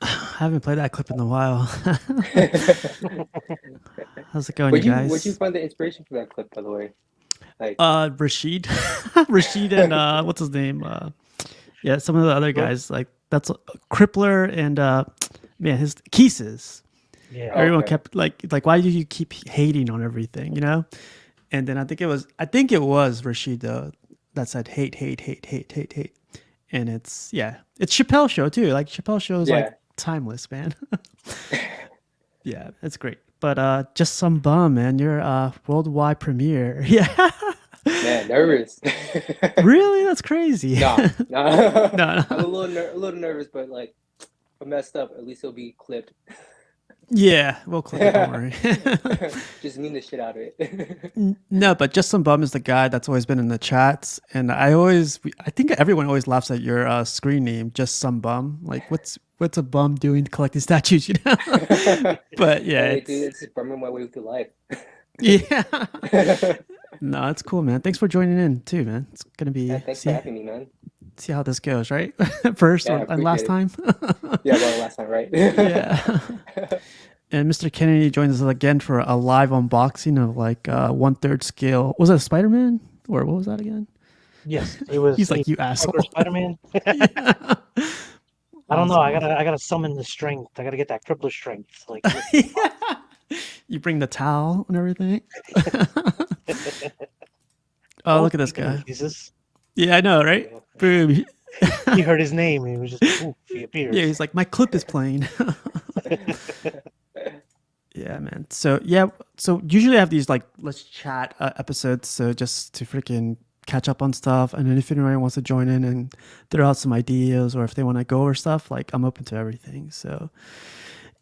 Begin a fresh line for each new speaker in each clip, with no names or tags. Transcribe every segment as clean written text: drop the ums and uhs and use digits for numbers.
I haven't played that clip in a while. How's it going,
Where'd
you
you
guys?
where'd you find the inspiration for that clip, by the way? Like,
Rashid, Rashid, and what's his name? Yeah, some of the other guys. Like that's Crippler and man, his Keeses.
Yeah.
Everyone
okay.
kept like, why do you keep hating on everything, you know? And then I think it was Rashid though that said hate. And it's Chappelle Show too. Like Chappelle Show is
Yeah.
like timeless, man. Yeah, it's great. But just some bum, man. Your worldwide premiere. Yeah.
Man, nervous.
Really? That's crazy.
Nah.
No.
I'm a little nervous, but like, if I messed up, at least it'll be clipped.
Yeah, we'll clip it, don't worry.
Just mean the shit out of it.
No, but just some bum is the guy that's always been in the chats, and I think everyone always laughs at your screen name, just some bum. Like, what's a bum doing collecting statues, you know? But yeah,
Hey, dude, it's just bumming my way through life.
Yeah. No, it's cool, man. Thanks for joining in too, man. It's gonna be
Thanks for having me, man.
see how this goes, right? First
Yeah,
and last time.
Yeah, well, last time, right?
Yeah. And Mr. Kennedy joins us again for a live unboxing of like 1/3 scale. Was that Spider-Man or what was that again?
Yes, it was.
He's like, you asshole.
Spider-Man.
Yeah.
I don't know. I gotta summon the strength. I gotta get that crippler strength. Like,
Yeah. You bring the towel and everything. Oh, look at this guy.
Jesus.
Yeah, I know, right? Boom.
He heard his name and he was just he appeared.
Yeah, he's like, my clip is playing. Yeah, man. So usually I have these like let's chat episodes, so just to freaking catch up on stuff. And then if anyone wants to join in and throw out some ideas, or if they want to go over stuff, like I'm open to everything. So,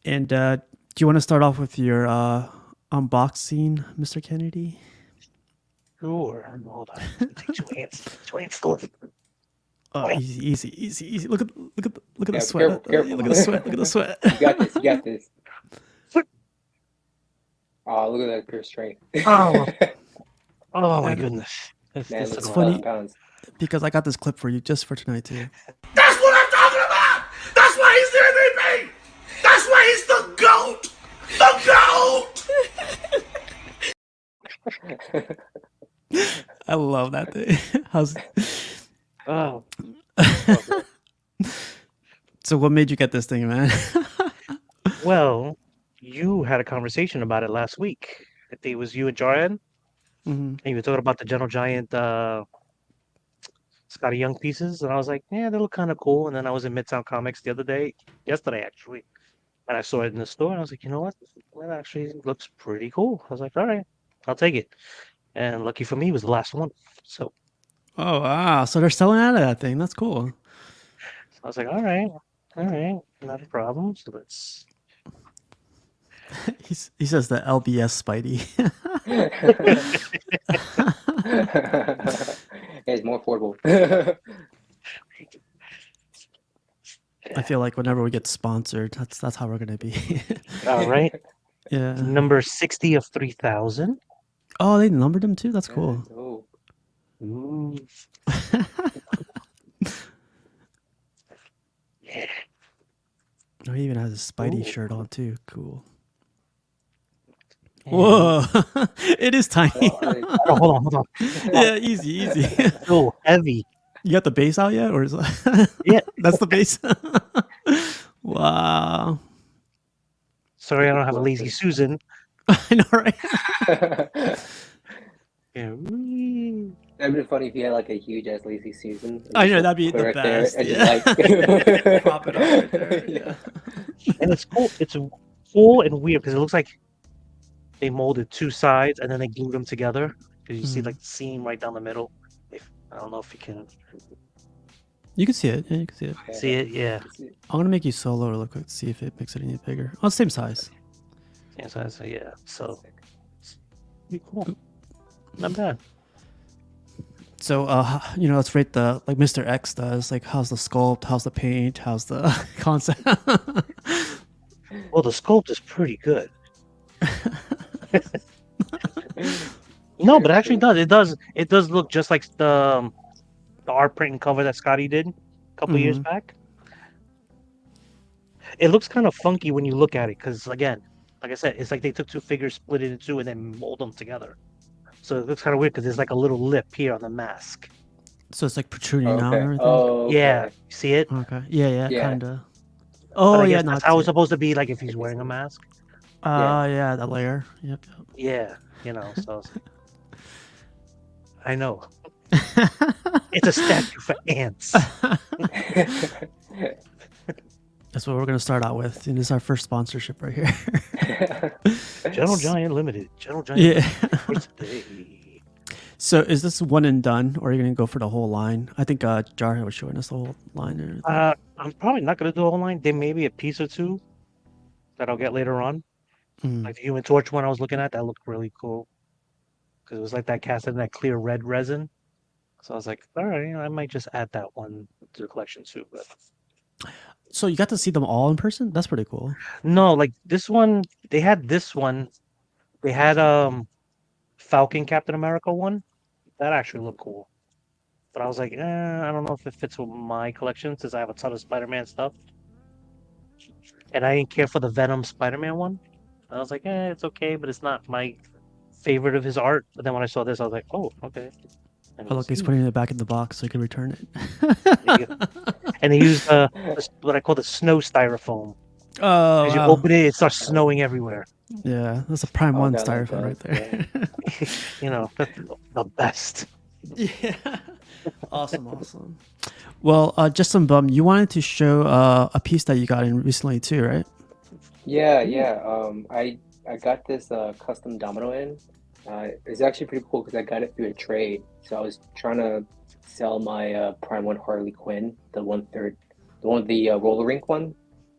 and do you want to start off with your unboxing, Mr. Kennedy?
Sure. Hold on. Take two hands.
Oh, easy. Look at the
Yeah,
sweat.
careful.
Look at the sweat. Look at the sweat.
You got this. Oh, look at that pure strength.
Oh my goodness.
Man,
It's
it's
funny.
1,000 pounds.
Because I got this clip for you just for tonight too.
That's what I'm talking about! That's why he's the MVP! That's why he's the GOAT! The GOAT!
I love that thing. How's
Oh.
so? What made you get this thing, man?
Well, you had a conversation about it last week. I think it was you and Jarian.
Mhm.
And you were talking about the General Giant Scotty Young pieces, and I was like, yeah, they look kind of cool. And then I was in Midtown Comics yesterday actually, and I saw it in the store, and I was like, you know what? That actually looks pretty cool. I was like, all right, I'll take it. And lucky for me, it was the last one. So
Oh wow! So they're selling out of that thing. That's cool.
I was like, all right, not a problem. So let's.
He says the LBS Spidey.
It's more affordable.
I feel like whenever we get sponsored, that's how we're gonna be.
All right.
Yeah.
Number 60 of 3,000.
Oh, they numbered them too. That's cool.
Oh.
Ooh. Yeah.
Oh, he even has a Spidey
Ooh.
shirt on too. Cool.
And-
Whoa! It is tiny.
Oh, hold on.
Yeah, easy.
So heavy.
You got the base out yet, or is it...
Yeah.
That's the base. Wow.
Sorry, I don't have a lazy Susan.
I know, right?
Yeah.
That'd be funny if you had like a huge ass lazy Susan.
I know, that'd be
Put it
the
right there
best.
and
Yeah.
just like
Prop it up right there. Yeah.
And it's cool. It's cool and weird because it looks like they molded two sides and then they glued them together. Because you see
Mhm.
like the seam right down the middle. I don't know if you can
You can see it. Yeah, you can see it.
see it. Yeah.
I'm gonna make you solo real quick to see if it makes it any bigger. Oh, same size.
Yeah. So yeah. So it's pretty cool. Not bad.
So, let's rate the like Mr. X does. Like, how's the sculpt? How's the paint? How's the concept?
Well, the sculpt is pretty good. No, but it actually does. It does. It does look just like the art print and cover that Scotty did a couple years
Mhm.
back. It looks kind of funky when you look at it because, again, like I said, it's like they took two figures, split it in two, and then mold them together. So it looks kind of weird because there's like a little lip here on the mask.
So it's like protruding out and
Okay.
everything.
Oh,
Yeah,
okay.
you see it?
Okay. Yeah,
Yeah.
kind of.
But
Oh
I
yeah,
guess
no,
that's
I
how
see
it's
it.
supposed to be, like if he's
I can
wearing a
see it.
mask.
Yeah, that layer. Yep.
Yeah, you know. So it's like, I know
yep.
it's a statue for ants.
That's what we're gonna start out with. And this is our first sponsorship right here.
General Giant Limited. General Giant
Yeah.
Limited. First day.
So is this one and done, or are you gonna go for the whole line? I think Jarhead was showing us the whole line and everything.
I'm probably not gonna do a whole line. There may be a piece or two that I'll get later on.
Mm.
Like the Human Torch one I was looking at, that looked really cool because it was like that cast in that clear red resin. So I was like, all right, I might just add that one to the collection too. But
So you got to see them all in person? That's pretty cool.
no, like this one, they had this one. They had Falcon Captain America one. That actually looked cool. But I was like, I don't know if it fits with my collection since I have a ton of Spider-Man stuff. And I didn't care for the Venom Spider-Man one. I was like, it's okay, but it's not my favorite of his art. But then when I saw this, I was like, oh, okay. And it
Oh
was
look, he's
huge.
putting it back in the box so you can return
There you
it.
And they used what I call the snow styrofoam.
Oh
As you
wow.
open it, it starts snowing everywhere.
Yeah, that's a prime
Oh,
one
God, like
styrofoam right
that,
there.
You know, that's the best.
Yeah. Awesome. Well, just some bum. You wanted to show a piece that you got in recently too, right?
Yeah. I got this custom domino in. It's actually pretty cool because I got it through a trade. So I was trying to sell my Prime One Harley Quinn, the 1/3, the one, the roller rink one,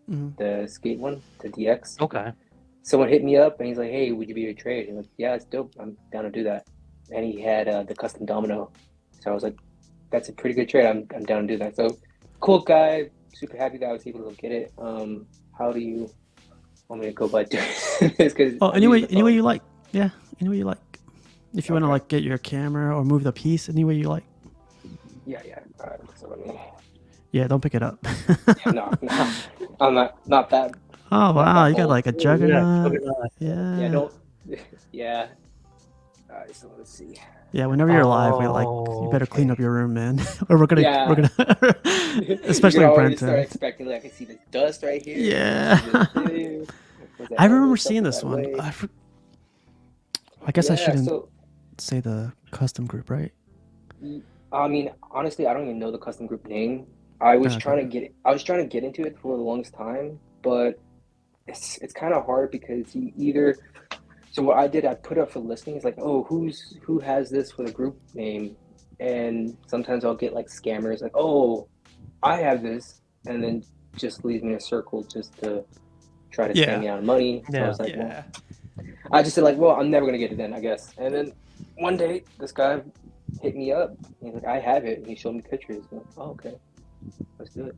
Mhm.
the skate one, the DX.
Okay.
Someone hit me up and he's like, "Hey, would you be a trade?" I'm like, "Yeah, it's dope. I'm down to do that." And he had the custom domino, so I was like, "That's a pretty good trade. I'm down to do that." So, cool guy. Super happy that I was able to get it. How do you want me to go about doing this? Because
Oh, anyway you like. Yeah, any way you like. If you want to
Okay.
like get your camera or move the piece, any way you like.
Yeah. All right. So let me.
Yeah, don't pick it up.
No, I'm not that.
Oh
Not
wow,
that
you got
old.
like a
Yeah,
juggernaut.
juggernaut.
Yeah.
Yeah. Don't. Yeah. All right. So let's see.
Yeah, whenever you're live, we like you better clean up
Okay.
your room, man. or we're gonna
Yeah. You
especially
can
in
already start
Brampton.
expecting, like, I can see this dust right here.
Yeah.
I can see this there. Was that
I remember
ever
seeing
something
this
that
one.
way?
I guess I
Yeah,
shouldn't
so
say the custom group, right?
I mean, honestly, I don't even know the custom group name. I was
Okay.
trying to get into it for the longest time, but it's kind of hard because you either. So what I did, I put up for listings like, oh, who has this for the group name, and sometimes I'll get like scammers like, oh, I have this, and then just leaves me in a circle just to try to scam me out of money. So I
Yeah.
was like, well, I just said like, well, I'm never gonna get it then, I guess. And then one day, this guy hit me up. He's like, I have it. And he showed me pictures. I'm like, oh, okay, let's do it.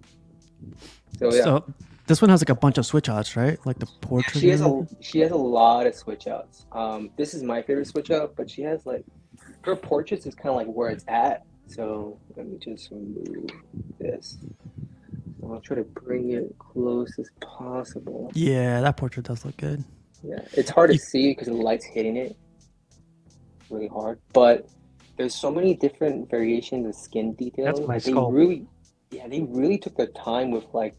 So yeah,
So this one has like a bunch of switch outs, right? Like the portrait.
she has
and
a
everything?
she has a lot of switch outs. This is my favorite switch out, but she has like her portraits is kind of like where it's at. So let me just remove this. I'll try to bring it close as possible.
Yeah, that portrait does look good.
Yeah, it's hard to
You-
see because the light's hitting it really hard, but there's so many different variations of skin detailing.
That's my
They
skull.
really took their time with like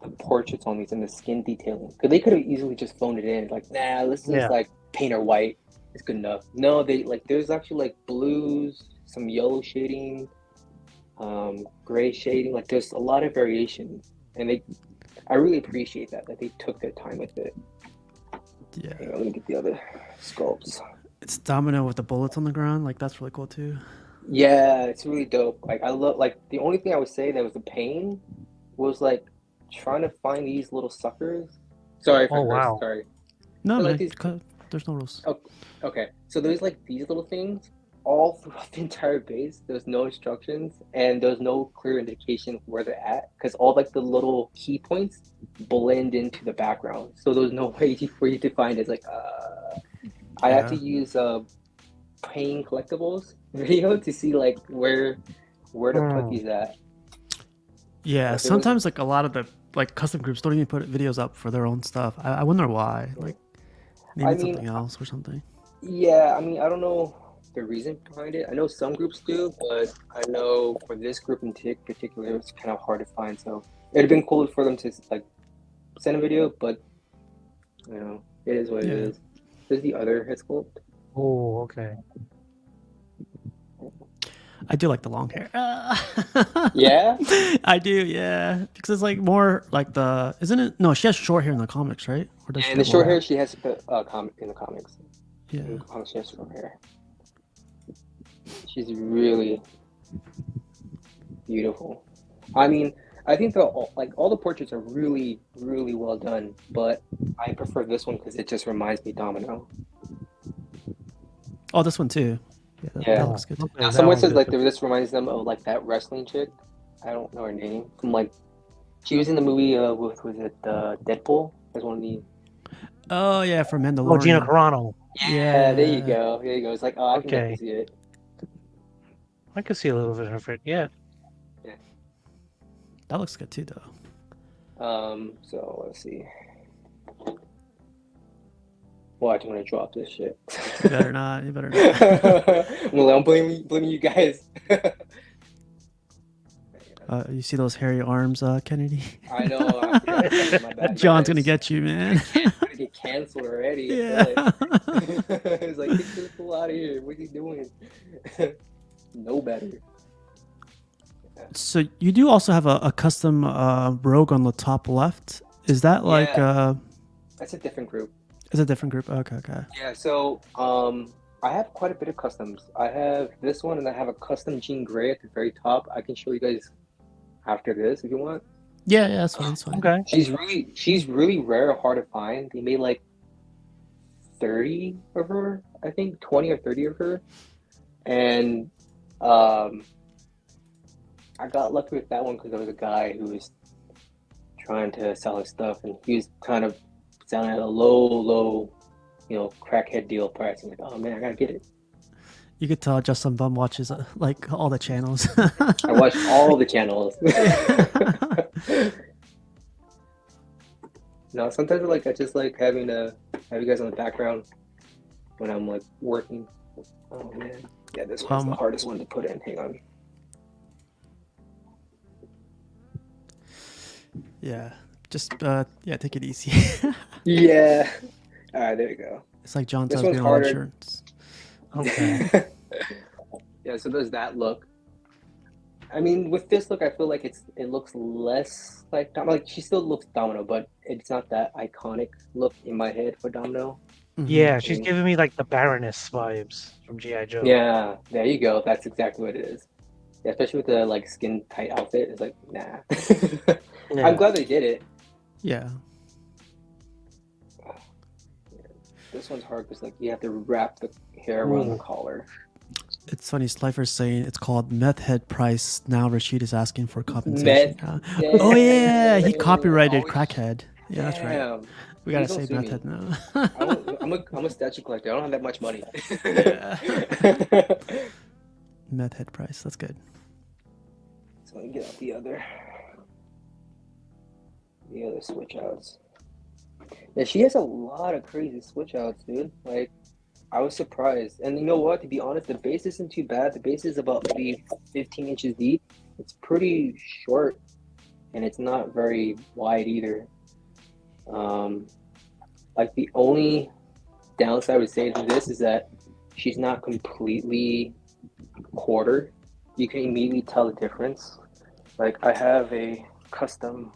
the portraits on these and the skin detailing. Because they could have easily just phoned it in, like, nah, let's just
Yeah.
like paint her white. It's good enough. No, they like there's actually like blues, some yellow shading, gray shading. Like there's a lot of variation, and I really appreciate that they took their time with it.
Yeah.
Hang on, let me get the other sculpts.
It's Domino with the bullets on the ground. Like that's really cool too.
Yeah, it's really dope. Like I love like the only thing I would say that was a pain was like trying to find these little suckers. Sorry if I
Oh,
cursed,
wow.
sorry.
No,
So, like,
man.
these-
There's no rules.
Okay, so there's like these little things all throughout the entire base. There's no instructions and there's no clear indication of where they're at because all like the little key points blend into the background. So there's no way for you to find it. It's like I have to
Yeah.
use paying collectibles video to see like where the
Hmm.
he's at.
Yeah,
Like, it was-
sometimes like a lot of the like custom groups don't even put videos up for their own stuff. I wonder why. Like they
I
need
mean,
something else or something.
Yeah, I mean, I don't know the reason behind it. I know some groups do, but I know for this group in particular, it's kind of hard to find. So it'd been cool for them to like send a video, but you know, it is what it
Yeah.
is. There's the other head sculpt.
Oh, okay.
I do like the long hair.
Yeah,
I do, yeah. Because it's like more like the isn't it? No, she has short hair in the comics, right? Or does she
and the
have
short
long
hair she has comic in the comics.
Yeah.
In the comics, she has short hair. She's really beautiful. I mean, I think all the portraits are really, really well done, but I prefer this one because it just reminds me Domino.
Oh, this one too. Yeah, that,
Yeah.
that looks good too.
Okay, that
Someone
one's
says
good
like
too.
this reminds them of like that wrestling chick. I don't know her name. From like, she was in the movie with was it Deadpool? As one of the
Oh yeah, for
Oh,
Mandalorian.
Gina Carano.
yeah. There you go. There you go. It's like I can definitely
Okay.
see it.
I could see a little bit of it. Yeah.
That looks good too, though.
So let's see. Watch, I'm gonna drop this shit.
You better not. You better not.
I'm blaming you guys.
You see those hairy arms, Kennedy?
I know. I forgot. My bad.
John's gonna get you, man.
I'm gonna get canceled already.
Yeah.
It's like, get this fool out of here. What are you doing? No better.
So you do also have a custom rogue on the top left. Is that like
Yeah. That's a different group.
is a different group? Okay.
Yeah, so I have quite a bit of customs. I have this one and I have a custom Jean Grey at the very top. I can show you guys after this if you want.
Yeah, that's fine. That's fine.
Okay.
She's really rare, hard to find. They made like 30 of her, I think 20 or 30 of her. And I got lucky with that one because there was a guy who was trying to sell his stuff and he was kind of selling at a low, crackhead deal price. I'm like, oh man, I gotta get it.
You could tell Justin Bum watches like all the channels.
I watch all the channels. No, sometimes I just like having have you guys on the background when I'm like working. Oh man, yeah, this one's the hardest one to put in. Hang on.
Yeah, just take it easy.
Yeah. All right, there you go.
It's like John
This
tells
one's
me on
harder.
insurance.
Okay.
Yeah, so there's that look. I mean, with this look, I feel like it looks less like Domino. Like she still looks Domino, but it's not that iconic look in my head for Domino.
Mhm.
Yeah, she's giving me like the Baroness vibes from G.I. Joe.
Yeah, there you go. That's exactly what it is. Yeah, especially with the like skin tight outfit. It's like, nah.
Yeah.
I'm glad they did it.
Yeah.
This one's hard because like you have to wrap the hair around the collar.
It's funny. Slifer's saying it's called meth head price. Now Rashid is asking for compensation. Oh yeah, he copyrighted crackhead. Yeah, that's right.
Damn.
We gotta
Please
say
don't
meth
sue
head now.
I'm a statue collector. I don't have that much money.
Yeah. Meth head price. That's good.
So let me get out the other switch outs. Yeah, she has a lot of crazy switch outs, dude. Like, I was surprised. And you know what? To be honest, the base isn't too bad. The base is about maybe 15 inches deep. It's pretty short, and it's not very wide either. Like the only downside I would say to this is that she's not completely quarter. You can immediately tell the difference. Like I have a custom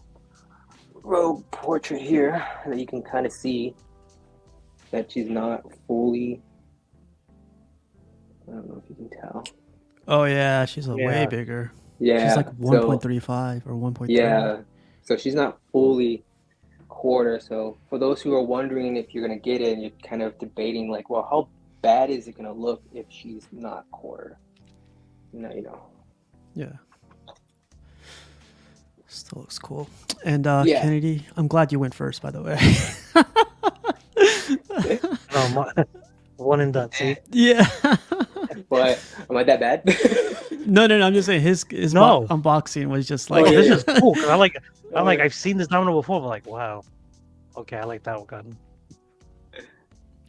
rogue portrait here that you can kind of see that she's not fully. I don't know if you can tell.
Oh yeah, she's way
Yeah.
bigger.
Yeah,
She's like
so-
1.35 or 1.3.
Yeah, so she's not fully quarter. So for those who are wondering if you're gonna get it, and you're kind of debating like, well, how bad is it gonna look if she's not quarter? Now you know.
Yeah. Still looks cool. And
Yeah.
Kennedy, I'm glad you went first, by the way.
No, One and done. See?
Yeah.
But am I that bad?
No. I'm just saying his
No.
unboxing was just like.
Oh,
This
yeah.
is cool because I'm like
Oh,
I've seen this Domino before, but like wow, okay, I like that one gun.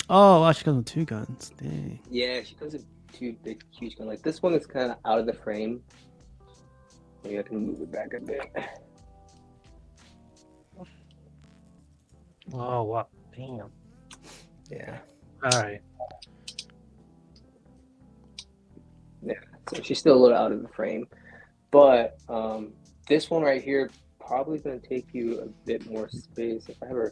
Oh, wow, she comes with 2 guns. Dang.
Yeah, she comes with 2 big, huge guns. Like this one is kind of out of the frame. Maybe I can move it back a bit.
Oh wow, damn.
Yeah.
All right.
So she's still a little out of the frame. But this one right here probably going to take you a bit more space if I ever.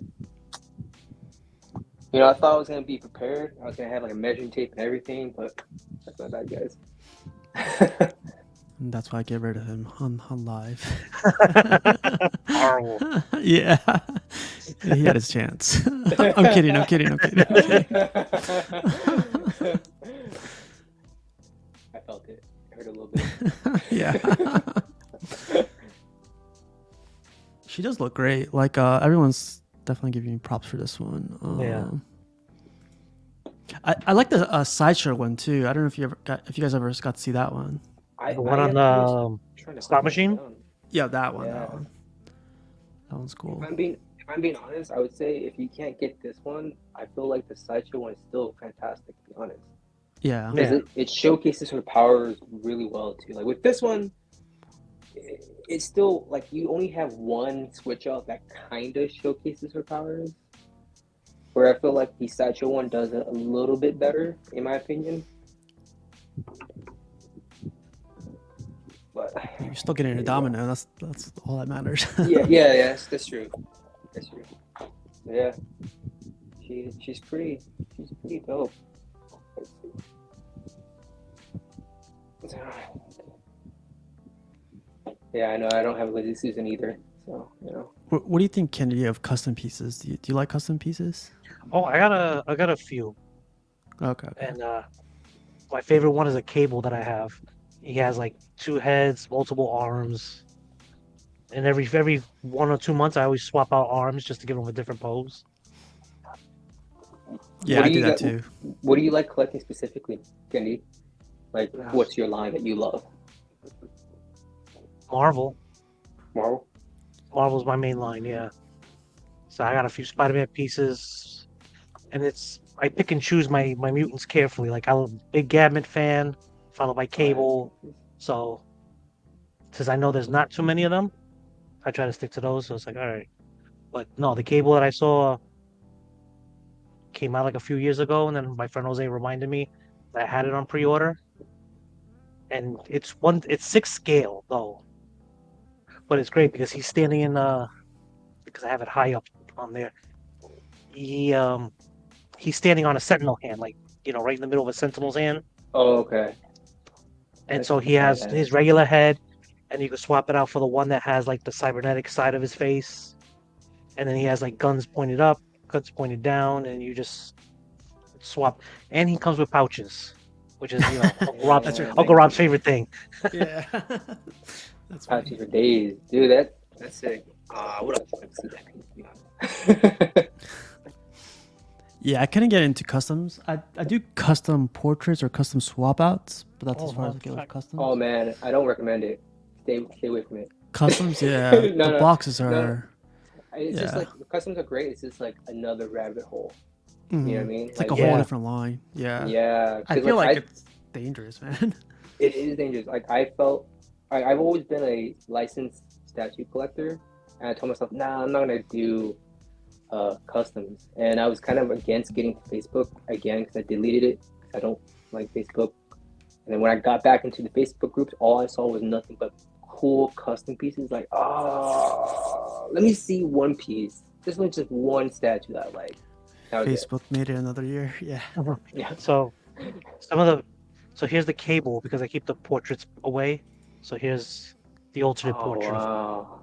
I thought I was going to be prepared. I was going to have like a measuring tape and everything, but that's not bad, guys.
And that's why I get rid of him on live.
Horrible.
Yeah. He had his chance. I'm kidding.
I felt it. I heard a little bit.
Yeah. She does look great. Like everyone's definitely giving me props for this one.
Yeah.
I like the sideshow one too. I don't know if you guys ever got to see that one.
The one on the slot machine?
Yeah, that one.
Yeah.
That one. That one's cool.
If I'm being honest, I would say if you can't get this one, I feel like the sideshow one is still fantastic, to be honest.
Yeah.
Because it showcases her powers really well too. Like with this one, it's still like you only have one switch out that kind of showcases her powers. Where I feel like the sideshow one does it a little bit better, in my opinion. But
You're still getting a Domino. That's all that matters.
yeah, that's true. That's true. Yeah, she's pretty dope. Let's see. Yeah, I know I don't have a lazy season either, so
What do you think, Kennedy, of custom pieces? Do you like custom pieces?
Oh, I got a few.
Okay.
And my favorite one is a cable that I have. He has like 2 heads, multiple arms. And every 1 or 2 months, I always swap out arms just to give them a different pose.
Yeah, I do that too.
What do you like collecting specifically, Kendi? Like, what's your line that you love?
Marvel.
Marvel?
Marvel's my main line, yeah. So I got a few Spider-Man pieces. And I pick and choose my mutants carefully. Like, I'm a big Gambit fan, followed by Cable. So, since I know there's not too many of them, I try to stick to those. So it's like, all right. But no, the Cable that I saw came out like a few years ago, and then my friend Jose reminded me that I had it on pre-order. And it's 6 scale though. But it's great because he's standing in because I have it high up on there. He's standing on a sentinel hand, like right in the middle of a sentinel's hand.
Oh, okay.
And so he has his regular head, and you can swap it out for the one that has like the cybernetic side of his face. And then he has like guns pointed up, guns pointed down, and you just swap. And he comes with pouches, which is Uncle Rob's favorite thing.
Yeah. That's
Pouches for days, dude. That's sick. I would have liked to see that thing, to be honest.
Yeah, I couldn't get into customs. I do custom portraits or custom swap outs, but that's as far as I get with customs.
Oh man, I don't recommend it. Stay away from it.
Customs, yeah.
No,
the boxes are.
no. It's just like the customs are great. It's just like another rabbit hole. You know what I mean?
It's like a whole different line. Yeah.
Yeah.
I feel like it's dangerous, man.
It is dangerous. Like I've always been a licensed statue collector, and I told myself, nah, I'm not gonna do customs. And I was kind of against getting to Facebook again because I deleted it. I don't like Facebook. And then when I got back into the Facebook groups, all I saw was nothing but cool custom pieces. Like, let me see one piece. This one's just one statue that I like.
Facebook made it another year. Yeah.
Yeah.
So here's the Cable because I keep the portraits away. So here's the alternate portrait.
Wow.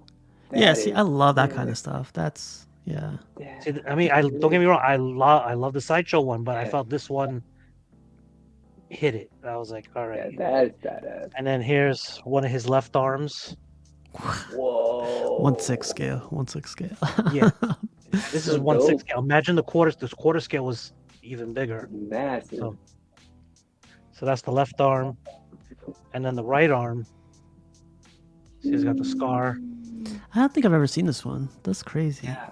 Yeah. See, I love that kind of stuff. That's yeah.
See, I mean, don't get me wrong. I love the sideshow one, but I felt this one hit it. I was like, all right.
Yeah, that is badass.
And then here's one of his left arms.
Whoa.
1/6 scale. 1/6 scale.
Yeah. This is
So
1/6
dope.
scale. Imagine the quarter. This quarter scale was even bigger.
Massive.
So that's the left arm, and then the right arm. He's got the scar.
I don't think I've ever seen this one. That's crazy.
Yeah.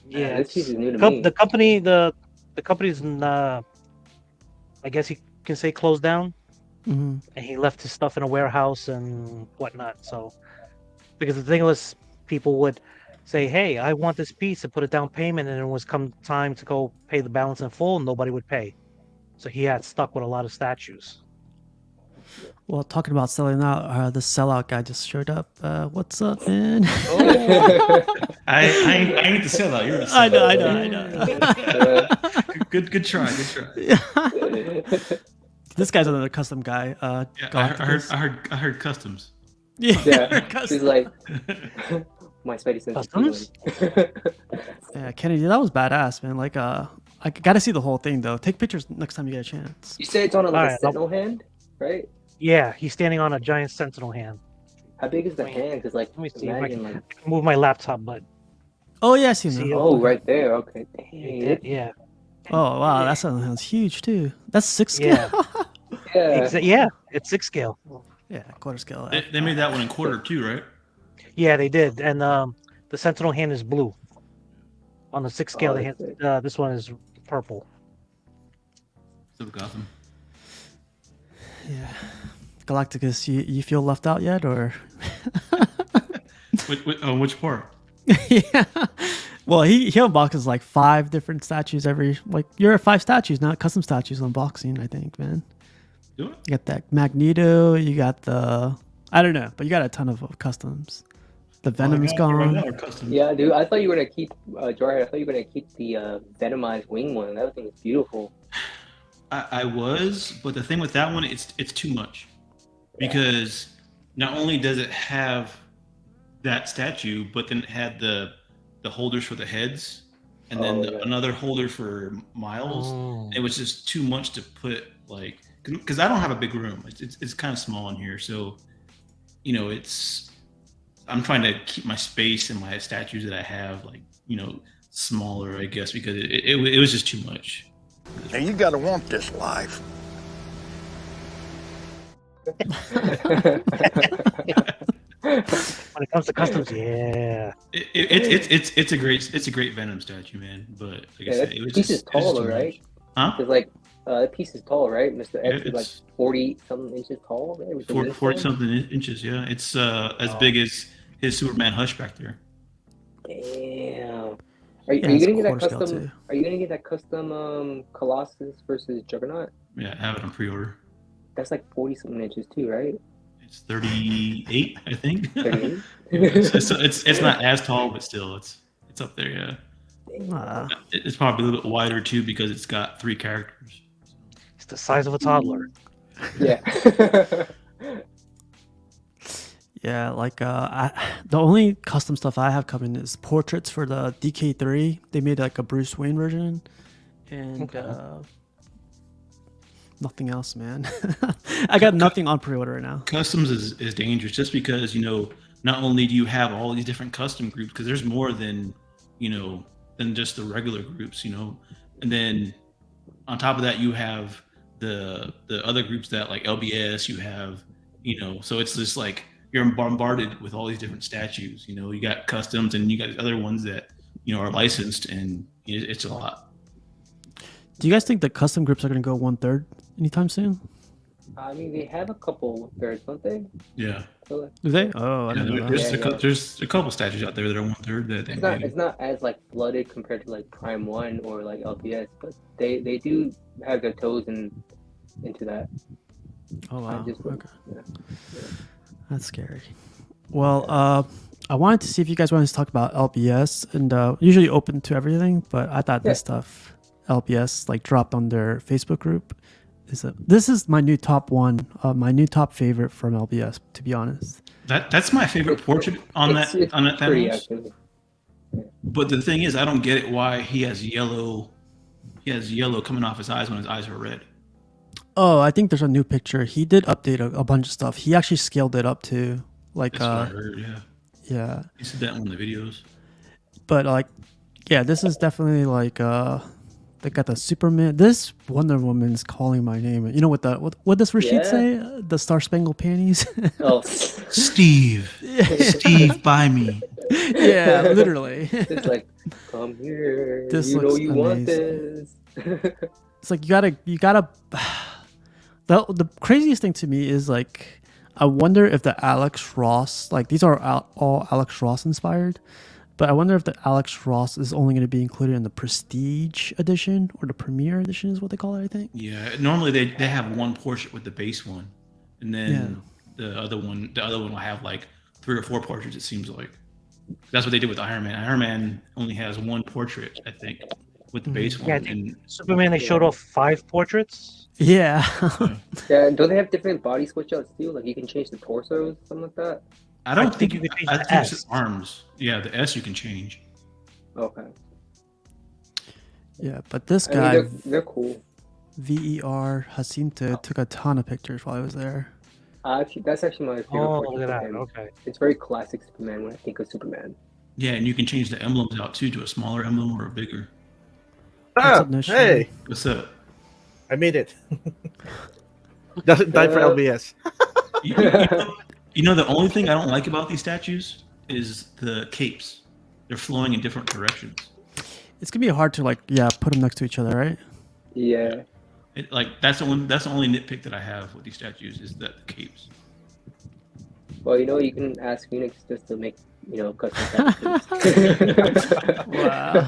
Yeah,
This piece
it's-
is new to me.
the company's I guess you can say closed down,
Hmm.
and he left his stuff in a warehouse and whatnot. So, because the thing was, people would say, "Hey, I want this piece," and put a down payment, and it was come time to go pay the balance in full, nobody would pay. So he had stuck with a lot of statues.
Well, talking about selling out, the sellout guy just showed up. What's up, man?
I ain't the sellout. You're the sellout.
I know.
Good try. Good try.
This guy's another custom guy.
Yeah,
Galacticus.
I heard customs.
Yeah.
Custom.
He's like, my Spidey sense.
Customs?
Yeah, Kennedy, that was badass, man. Like, I gotta see the whole thing though. Take pictures next time you get a chance.
You say it's on a
Alright,
sentinel hand, right?
Yeah, he's standing on a giant sentinel hand.
How big is the hand? Because like,
Let me see if I
imagine
can
like,
move my laptop, but
Oh yeah, I see him.
See,
now.
oh, right there. Okay. Dang.
yeah,
Oh wow, that sounds huge too. That's 6 scale.
yeah,
Yeah.
yeah, it's 6 scale.
Yeah, quarter scale.
They made that one in quarter too, right?
Yeah, they did, and the sentinel hand is blue. On the 6 scale,
Oh,
the
that's
hand,
sick.
this one is purple.
Still Gotham.
Yeah. Galacticus, you feel left out yet, or?
Which part?
Yeah. Well, he unboxes like 5 different statues every. Like you're at 5 statues, not custom statues unboxing. I think, man.
Do it.
You got that Magneto. You got the. I don't know, but you got a ton of customs. The Venom's gone.
Right now, custom.
Yeah, dude. I thought you were gonna keep Jordan. I thought you were gonna keep the Venomized wing one. That thing is beautiful.
I was, but the thing with that one, it's too much, because not only does it have that statue, but then it had the holders for the heads, and then
Oh, yeah.
another holder for Miles.
Oh.
It was just too much to put, like, because I don't have a big room. It's kind of small in here, so I'm trying to keep my space and my statues that I have, like, smaller, I guess, because it was just too much.
Now you gotta want this life.
When it comes to customs, yeah.
It's a great Venom statue, man. But like I
Yeah,
said,
that
it was
piece
just
is tall,
too much.
right?
Huh?
Because like that piece is tall, right? Mr. X
Yeah,
is like
it's
40 something inches tall, right? With the
40
wingspan?
something inches. Yeah, it's as big as his Superman hush back there.
Damn. Are you
Yeah, it's
gonna get that
quarter scale,
custom?
too.
Are you gonna get that custom Colossus versus Juggernaut?
Yeah, I have it on pre-order.
That's like 40 something inches too, right?
It's 38, I think.
38?
it's not as tall, but still, it's up there. Yeah, it's probably a little bit wider too because it's got 3 characters.
It's the size of a toddler.
Yeah.
Yeah, like the only custom stuff I have coming is portraits for the DK3. They made like a Bruce Wayne version, and
Okay.
nothing else, man. I got nothing on pre-order right now.
Customs is dangerous just because not only do you have all these different custom groups, because there's more than than just the regular groups, and then on top of that you have the other groups that like LBS you have, so it's just like you're bombarded with all these different statues. You got customs and you got other ones that are licensed, and it's a lot.
Do you guys think the custom groups are going to go 1/3 anytime soon?
I mean, they have a couple thirds, don't they?
Yeah.
So
Do they? Oh, I didn't know that.
There's a couple statues out there that are 1/3 that they made.
it's not as like flooded compared to like Prime One or like LPS, but they do have their toes into that.
Oh wow.
just-
Okay.
yeah.
That's scary. Well, I wanted to see if you guys wanted to talk about LBS, and usually open to everything, but I thought this stuff, LBS, like dropped on their Facebook group. This is my new top one, my new top favorite from LBS, to be honest.
That's my favorite portrait on that
It's pretty
Thanos.
actually.
But the thing is, I don't get it why he has yellow. He has yellow coming off his eyes when his eyes are red.
Oh, I think there's a new picture. He did update a bunch of stuff. He actually scaled it up too. Like,
That's what I heard. Yeah,
yeah.
he said that in one of the videos.
But like, yeah, this is definitely like They got the Superman. This Wonder Woman's calling my name. You know what does Rashid
Yeah.
say? The Star Spangled Panties.
Oh,
Steve, Steve, buy me.
Yeah, literally.
it's like, come here.
This
you know
looks
you want
amazing.
this.
It's like you gotta. The craziest thing to me is like, I wonder if the Alex Ross, like these are all Alex Ross inspired, but I wonder if the Alex Ross is only going to be included in the Prestige edition or the Premier edition is what they call it, I think.
Yeah, normally they have one portrait with the base one, and then the other one will have like 3 or 4 portraits. It seems like that's what they did with Iron Man. Iron Man only has one portrait, I think, with the base one.
Yeah, I think Superman, they showed off 5 portraits.
Yeah.
Yeah, don't they have different body switch outs too? Like you can change the torsos, something like that.
I don't think
you could change
I
the
think it's
S.
arms. Yeah, the S you can change.
Okay.
Yeah, but this
I mean,
guy,
they're cool.
VER Jacinto, took a ton of pictures while I was there.
That's actually my favorite
Oh,
portrait
look at
of
that.
him.
Okay.
It's very classic Superman when I think of Superman.
Yeah, and you can change the emblems out too to a smaller emblem or a bigger.
What's
Ah,
up, Nish?
hey,
What's up?
I made it. Doesn't die for LBS.
You know, the only thing I don't like about these statues is the capes. They're flowing in different directions.
It's gonna be hard to put them next to each other, right?
Yeah.
That's the only nitpick that I have with these statues is that the capes.
Well, you can ask Phoenix just to make, custom statues.
Wow.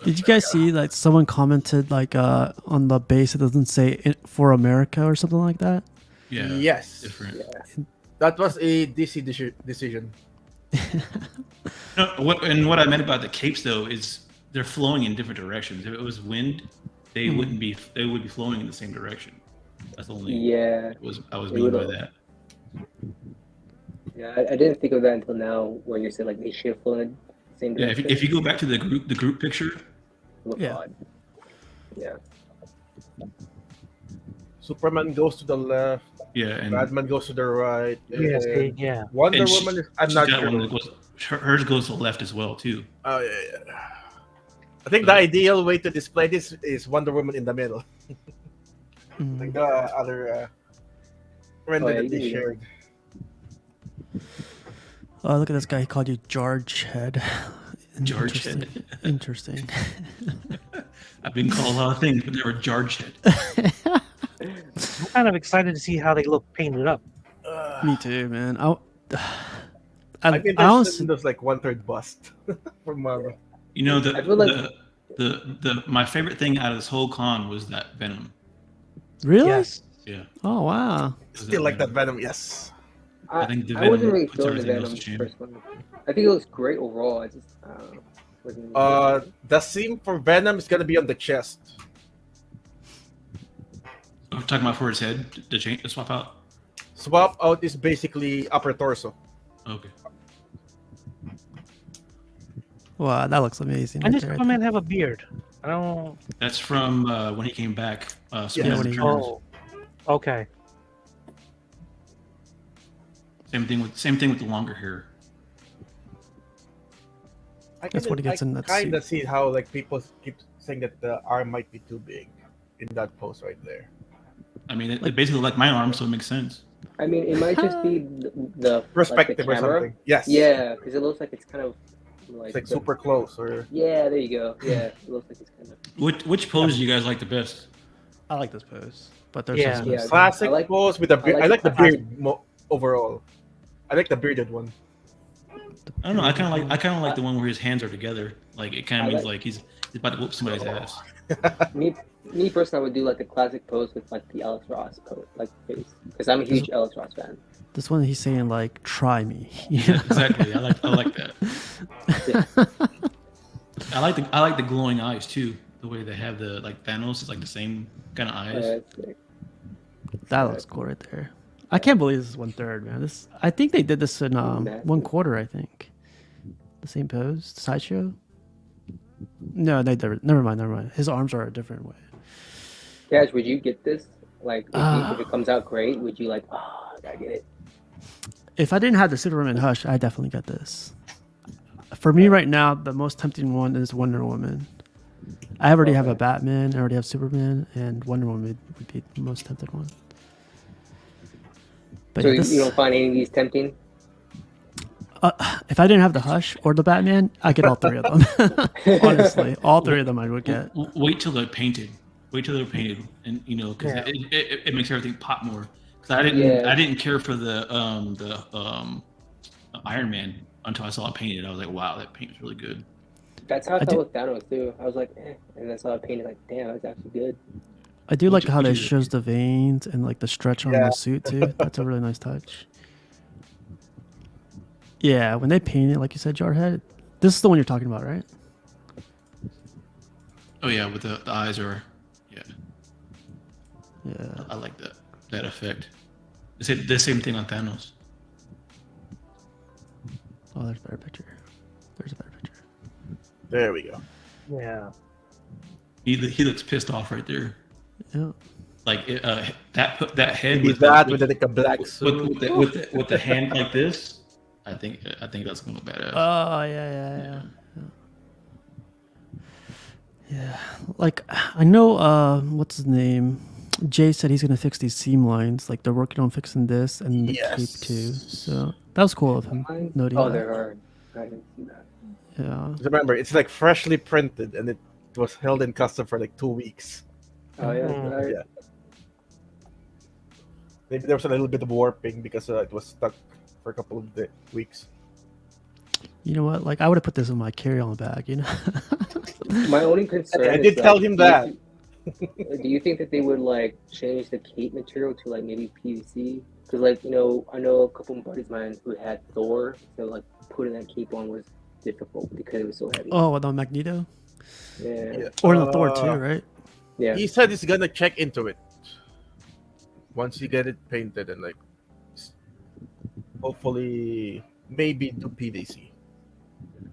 Did you guys see someone commented on the base it doesn't say for America or something like that?
Yeah.
Yes.
Different.
That was a DC decision.
No, what I meant about the capes though is they're flowing in different directions. If it was wind, they wouldn't be. They would be flowing in the same direction. That's the only.
Yeah.
I was meaning by that.
Yeah, I didn't think of that until now, where you said they should flow in the same
Yeah.
direction.
If you go back to the group picture,
Look
Yeah.
odd. Yeah.
Superman goes to the left.
yeah, and
Batman goes to the right.
Yeah,
and
yeah.
Wonder
and
Woman is. I'm
she's
not
got
sure.
one that hers goes to the left as well too.
Oh yeah. I think the ideal way to display this is Wonder Woman in the middle, like the other render that they
yeah.
shared.
Oh, look at this guy. He called you George Head.
George
Interesting.
Head.
Interesting.
I've been called a lot of things, but never George Head.
I'm kind of excited to see how they look painted up.
Me too, man.
I mean,
honestly,
there's like 1/3 bust from Marvel.
You know
I feel like-
the my favorite thing out of this whole con was that Venom.
really?
Yes.
Yeah.
Oh wow.
Still like that Venom, yes.
I think the
I wasn't
Venom
really
puts
feeling the
everything else
Venom
to shame.
first one. I think it looks great overall. I just wasn't.
The seam for Venom is gonna be on the chest.
I'm talking about for his head, the swap out.
Swap out is basically upper torso.
Okay.
Wow, that looks amazing.
When
right
does
there.
Superman have a beard? I don't.
That's from when he came back. Superman
when he-
Returns.
Oh, okay.
Same thing with the longer hair.
That's what he gets in that
kind of
suit.
see how people keep saying that the arm might be too big in that pose right there.
I mean, it basically like my arm, so it makes sense.
I mean, it might just be the
Perspective
like the
or
camera.
something. Yes.
Yeah, because it looks like it's kind of
It's like super close or.
Yeah, there you go. Yeah, it looks like it's kind of.
Which pose do you guys like the best?
I like this pose, but there's
Yeah.
just
Yeah.
Classic
I like-
pose with the beard.
I
I
like
like the
the
beard overall. I like the bearded one.
I don't know. I kind of like the one where his hands are together. Like it kind
I
of means
like-
like he's about to whoop somebody's ass.
Me personally, I would do like the classic pose with like the Alex Ross pose, like face, because I'm a huge Alex Ross fan.
this one. He's saying try me.
Yeah, exactly. I like that. I like the glowing eyes too. The way they have the Thanos is like the same kind of eyes.
It's great.
That looks cool right there. I can't believe this is 1/3, man. I think they did this in
Massive.
1/4. I think the same pose, sideshow. No, they never. Never mind. His arms are a different way.
Cash, would you get this? Like, if it comes out great, would you like? Oh, I gotta get it.
If I didn't have the Superman Hush, I definitely got this. For me right now, the most tempting one is Wonder Woman. I already have a
Okay.
Batman. I already have Superman, and Wonder Woman would be the most tempted one. But
So
yeah,
you
this,
don't find any of these tempting?
if I didn't have the Hush or the Batman, I get all three of them. Honestly, all three of them I would get.
Wait till they're painted. Wait till they're painted, and because
Yeah.
it makes everything pop more. Because
Yeah.
I didn't care for the Iron Man until I saw it painted. I was like, wow, that paint is really good.
That's how I
I
felt
do-
with Thanos too. I was like, and I saw it painted like, damn, that's actually good.
I do like
Which-
how
which
they
is-
shows the veins and like the stretch on
Yeah.
the suit too. That's a really nice touch. Yeah, when they paint it, like you said, Jarhead. This is the one you're talking about, right?
Oh yeah, with the eyes are, yeah,
Yeah.
I like that effect. They said the same thing on Thanos.
Oh, there's a better picture. There's a better picture.
There we go.
Yeah.
He looks pissed off right there.
Yeah.
Like that head
Maybe
with
that
the,
with like a black suit.
with the hand like this. I think that's gonna go badass.
Oh yeah. Yeah. Like I know what's his name? Jay said he's gonna fix these seam lines. Like they're working on fixing this and the cape too. So that was cool of him noting
Oh,
that.
there are. I didn't see that.
Yeah.
Remember, it's like freshly printed and it was held in custom for like 2 weeks.
Oh yeah.
Mhm.
Right.
Yeah. Maybe there was a little bit of warping because it was stuck for a couple of weeks.
You know what? Like I would have put this in my carry-on bag, you know?
My only concern.
I
is,
did
like,
tell him that.
Do you think that they would like change the cape material to like maybe PVC? Because like I know a couple of buddies of mine who had Thor, so like putting that cape on was difficult because it was so heavy.
Oh, the Magneto?
Yeah.
Or the Thor too, right?
Yeah.
He said he's gonna check into it once you get it painted and like hopefully maybe do PVC.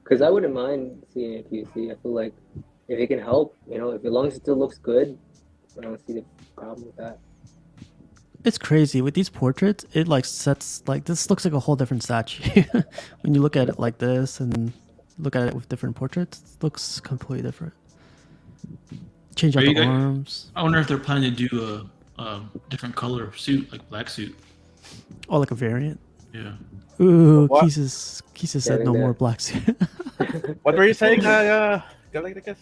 Because I wouldn't mind seeing it PVC. I feel like if it can help, if as long as it still looks good, I don't see the problem with that.
It's crazy with these portraits. It like sets like this looks like a whole different statue when you look at it like this and look at it with different portraits. It looks completely different. Change out
Are you
the
guys-
arms.
I wonder if they're planning to do a different color suit, like black suit.
Oh, like a variant.
Yeah.
Ooh,
What?
Keesus said no
Yeah.
more black suit.
What were you saying, Galacticus?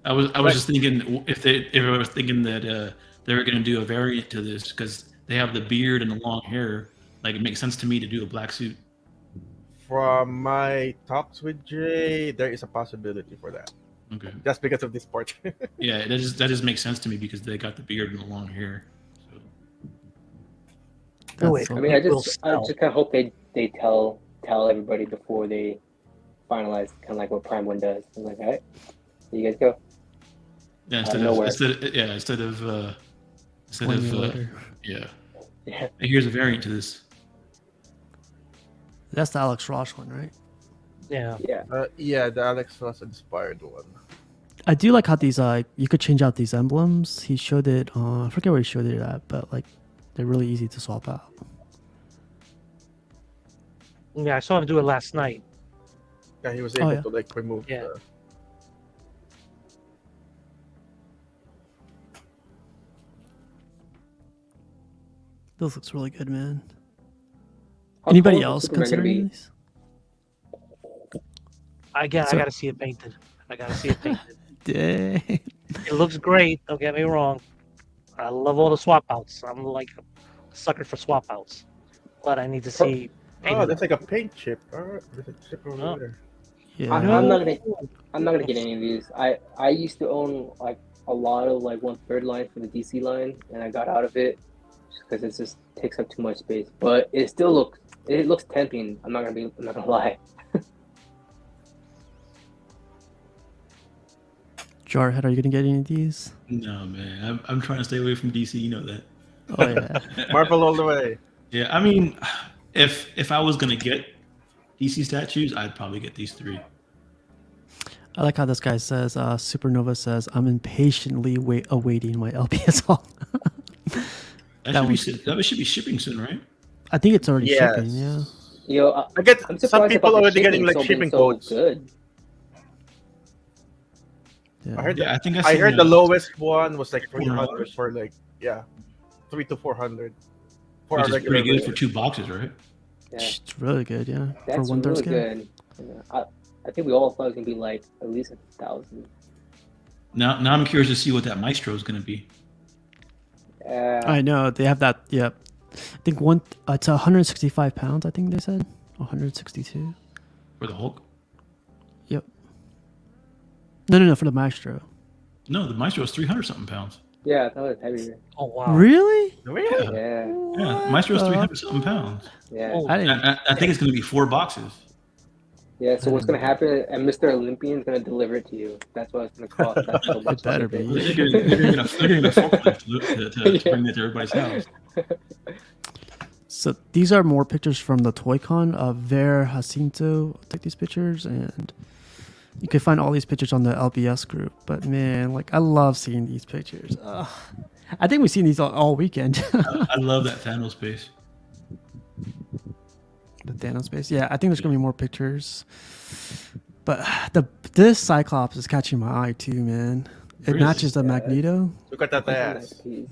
I was just thinking if I was thinking that they were gonna do a variant to this because they have the beard and the long hair. Like it makes sense to me to do a black suit.
From my talks with Jay, there is a possibility for that.
Okay.
Just because of this part.
Yeah, that just makes sense to me because they got the beard and the long hair. So.
That's
wait,
so
I mean, I
It will
just
sell.
kind of hope they tell everybody before they finalize, kind of like what Prime One does. I'm like, all right, here you guys go.
Yeah,
Out of nowhere.
instead of
1 year later.
yeah.
Yeah.
And here's a variant to this.
That's the Alex Ross one, right?
Yeah.
Yeah.
Yeah, the Alex Ross inspired one.
I do like how these you could change out these emblems. He showed it. I forget where he showed it at, but like they're really easy to swap out.
Yeah, I saw him do it last night.
Yeah, he was
Oh,
able
yeah.
to like remove.
Yeah.
This looks really good, man.
How
Anybody
tall is
else
Superman gonna
considering
be?
these?
I
So-
gotta see it painted. I gotta see it painted.
Dang.
It looks great. Don't get me wrong. I love all the swap outs. I'm like a sucker for swap outs, but I need to see.
Oh,
painted.
that's like a paint chip. Alright, there's a chip over
Oh.
there.
Yeah.
I'm not gonna get any of these. I used to own like a lot of like 1/3 line for the DC line, and I got out of it because it just takes up too much space. But it still looks tempting. I'm not gonna lie.
Jarhead, are you gonna get any of these?
No man, I'm trying to stay away from DC. You know that.
Oh yeah.
Marvel all the way.
Yeah, I mean, if I was gonna get DC statues, I'd probably get these three.
I like how this guy says. Supernova says, "I'm impatiently awaiting my LPSL."
That should be shipping soon, right?
I think it's already
Yes.
shipping. Yeah.
I get
I'm
some
surprised
people
about the
already getting like
being
shipping
so
codes.
good.
Yeah.
I heard
Yeah, I think
I heard the lowest one was like
$400.
300 for like 3 to 400 for
which
our
is
regular
pretty good for
version.
2 boxes, right?
Yeah,
It's really good, yeah. For
that's
one third
really
scale.
good. Yeah, I think we all thought it was gonna be like at least 1,000.
Now I'm curious to see what that Maestro is going to be.
I know they have that. Yep. I think it's 165 pounds. I think they said 162.
For the Hulk?
Yep. No, for the Maestro.
No, the Maestro is 300 something pounds.
Yeah, I thought it was heavier.
Oh wow.
Really?
Really?
Yeah,
Yeah, Maestro is 300 something pounds.
yeah,
Oh,
I didn't.
I think it's going to be 4 boxes.
yeah. So what's gonna happen? And Mr. Olympian's gonna deliver it to you. That's what it's gonna cost. That's so much.
It better
fucking
be.
thing.
They're getting a forklift to bring it to everybody's house.
So these are more pictures from the ToyCon. Ver Jacinto took these pictures, and you can find all these pictures on the LBS group. But man, like I love seeing these pictures. I think we've seen these all weekend.
I love that Thanos face.
The Thanos space. Yeah, I think there's gonna be more pictures. But this Cyclops is catching my eye too, man. It
Really?
matches the Magneto.
Look at that
Nice
ass.
piece.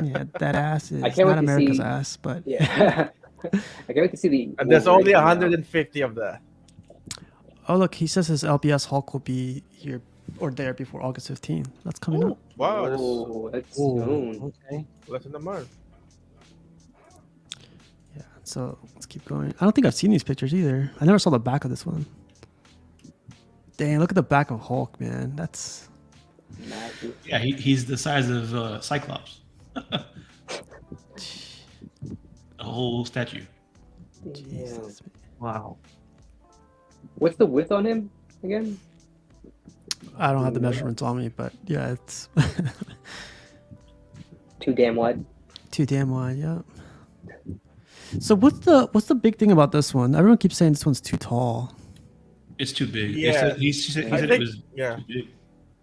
Yeah, that ass is
I can't
not
wait to
America's
see-
ass, but
Yeah. I can't wait to see the.
And there's
Wolverine
only
come out.
150 of that.
oh look, he says his LBS Hulk will be here or there before August 15th. That's coming up.
Wow, that's
Oh, that's
Ooh,
soon.
okay.
less than a month.
Yeah, so let's keep going. I don't think I've seen these pictures either. I never saw the back of this one. Dang, look at the back of Hulk, man. That's
Massive.
Yeah, he's the size of Cyclops. A whole statue.
Jesus.
Wow.
What's the width on him again?
I don't have the measurements on me, but yeah, it's
Too damn wide.
too damn wide. Yeah. So what's the big thing about this one? Everyone keeps saying this one's too tall.
It's too big.
Yeah.
He said
I
it
think-
was
yeah.
too big.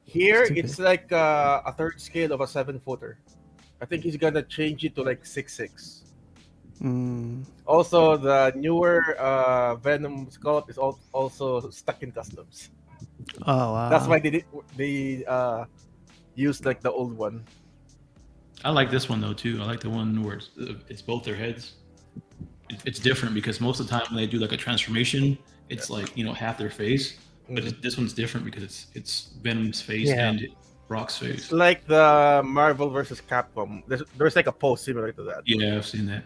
Here,
It's too
it's like a third scale of a 7-footer. I think he's gonna change it to like 6'6".
Mm.
Also, the newer Venom sculpt is also stuck in customs.
Oh wow.
That's why they used like the old one.
I like this one though too. I like the one where it's both their heads. It's different because most of the time when they do like a transformation, it's like half their face. But this one's different because it's Venom's face
Yeah.
and Brock's face.
It's like the Marvel versus Capcom. There's like a pose similar to that.
Yeah, I've seen that.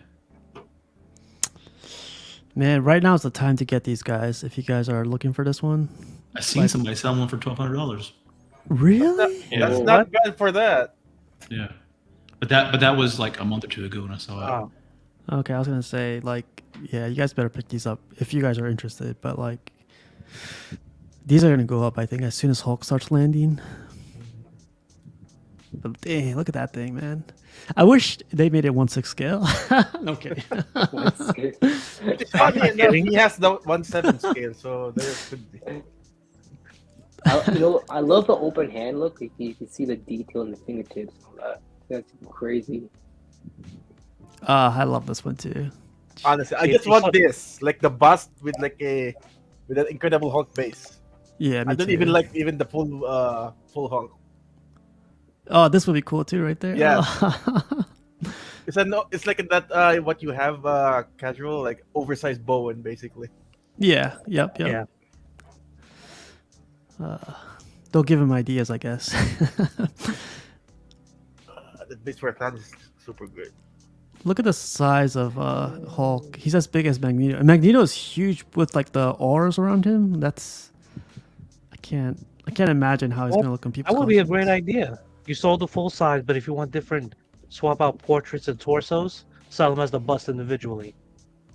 Man, right now is the time to get these guys. If you guys are looking for this one,
I seen somebody selling one for $1,200.
really?
Yeah,
That's not bad for that.
yeah. But that was like a month or two ago when I saw it.
Wow.
Okay, I was gonna say yeah, you guys better pick these up if you guys are interested. But these are gonna go up, I think, as soon as Hulk starts landing. But dang, look at that thing, man! I wish they made it 1/6 scale. No kidding.
It's funny enough, he has the 1/7 scale, so there could be.
I love the open hand look. You can see the detail in the fingertips. That's crazy.
I love this one too.
Honestly, I just want this, like the bust with with an Incredible Hulk base.
Yeah, me
I don't
too.
even like the full Hulk.
Oh, this would be cool too, right there.
Yeah.
Oh.
It's like that what you have casual like oversized Bowen basically.
Yeah. Yep.
Yeah.
They'll give him ideas, I guess.
The base for that is super good.
Look at the size of Hulk. He's as big as Magneto. And Magneto is huge with the auras around him. I can't imagine how he's
Well,
gonna look in people's.
That would be a
costumes.
great idea. You sold the full size, but if you want different, swap out portraits and torsos, sell them as the bust individually.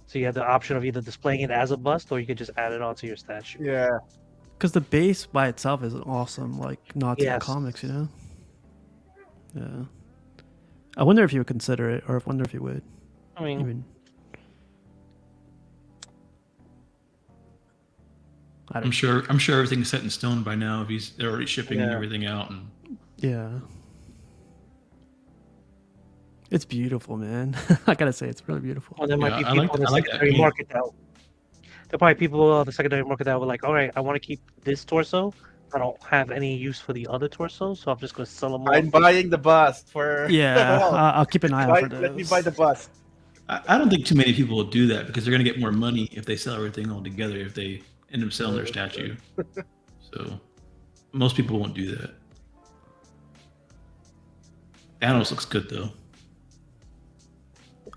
So you have the option of either displaying it as a bust or you could just add it onto your statue.
Yeah.
Because the base by itself is awesome, not to the
Yes.
comics, Yeah. I wonder if you would consider it, or I wonder if you would
I mean,
even. I don't.
I'm sure everything's set in stone by now. If they're already shipping
Yeah.
everything out. And
Yeah. It's beautiful, man. I gotta say, it's really beautiful.
well, there might be
Yeah, I
people
like-
in the
I like that
secondary
paint.
market that. There might be people in the secondary market that were like, all right, I want to keep this torso, I don't have any use for the other torsos, so I'm just gonna sell them all.
I'm buying the bust for.
Yeah,
Well,
I'll keep an eye out for those.
let me buy the bust.
I don't think too many people will do that because they're going to get more money if they sell everything all together if they end up selling their statue. So most people won't do that. Thanos looks good though.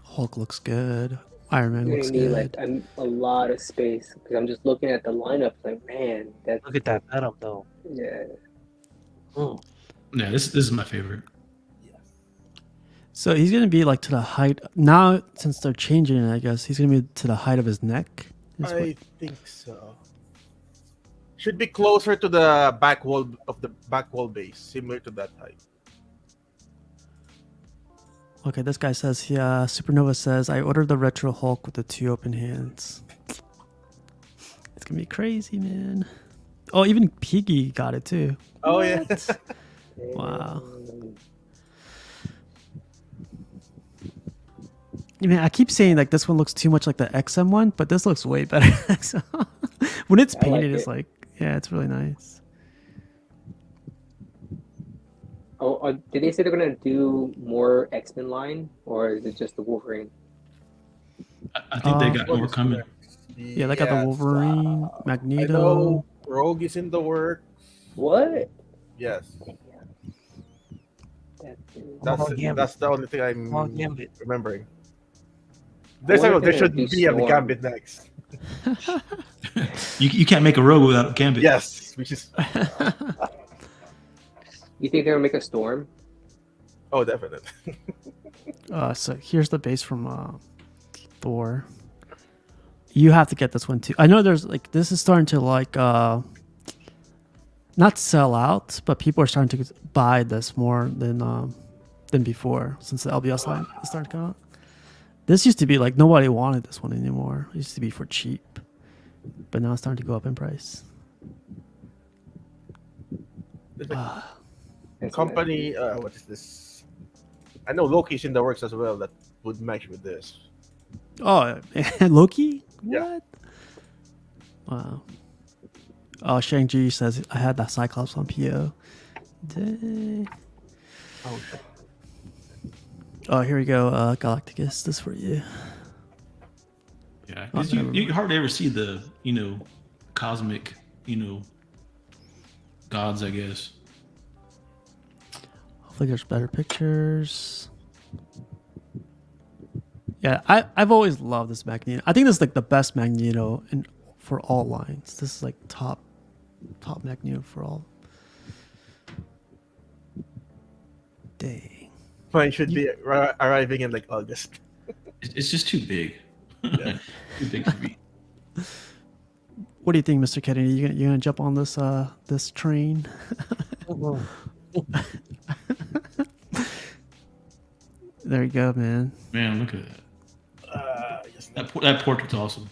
Hulk looks good. Iron Man
You're
looks
gonna need
good.
like a lot of space because I'm just looking at the lineup. Like, man, that's
Look at that Venom though.
yeah.
Mm.
Yeah, this is my favorite.
So he's gonna be like to the height now since they're changing it. I guess he's gonna be to the height of his neck. is what-
I think so. Should be closer to the back wall of the back wall base, similar to that height.
Okay, this guy says, yeah, Supernova says, I ordered the Retro Hulk with the 2 open hands. It's gonna be crazy, man. Oh, even Piggy got it too.
Oh yeah.
What? Wow. I mean, I keep saying like this one looks too much like the XM one, but this looks way better. So, when it's
I like
painted, it's
it.
like, yeah, it's really nice.
Oh, did they say they're gonna do more X-Men line, or is it just the Wolverine?
I think they got more coming.
Yeah, they got the
Yes,
Wolverine,
I
Magneto.
know Rogue is in the work.
What?
Yes,
That,
that's the only thing I'm
Oh, Gambit.
remembering.
wonder if
There
they're
should
gonna do
be a
Storm.
Gambit next.
You can't make a rogue without Gambit.
Yes, which is
you think they're gonna make a Storm?
oh definitely.
So here's the base from Thor. You have to get this one too. I know there's like this is starting to like not sell out, but people are starting to buy this more than before since the LBS line is starting to come out. This used to be like nobody wanted this one anymore. It used to be for cheap, but now it's starting to go up in price.
That's
Company, what is this? I know Loki's in the works as well. That would match with this.
Oh, Loki?
Yeah.
What? Wow. Oh, Shang-Chi says I had that Cyclops on PO. Dang.
Oh,
Oh, here we go. Galacticus, this for you.
Yeah, 'cause you hardly ever see the cosmic gods, I guess.
Hopefully there's better pictures. Yeah, I've always loved this Magneto. I think this is like the best Magneto for all lines. This is like top Magneto for all. Dang.
mine should be arriving in like August.
It's just too big.
Yeah.
Too big for me.
What do you think, Mr. Kennedy? You gonna jump on this this train? There you go, man.
Man, look at that.
Yes,
That portrait's awesome.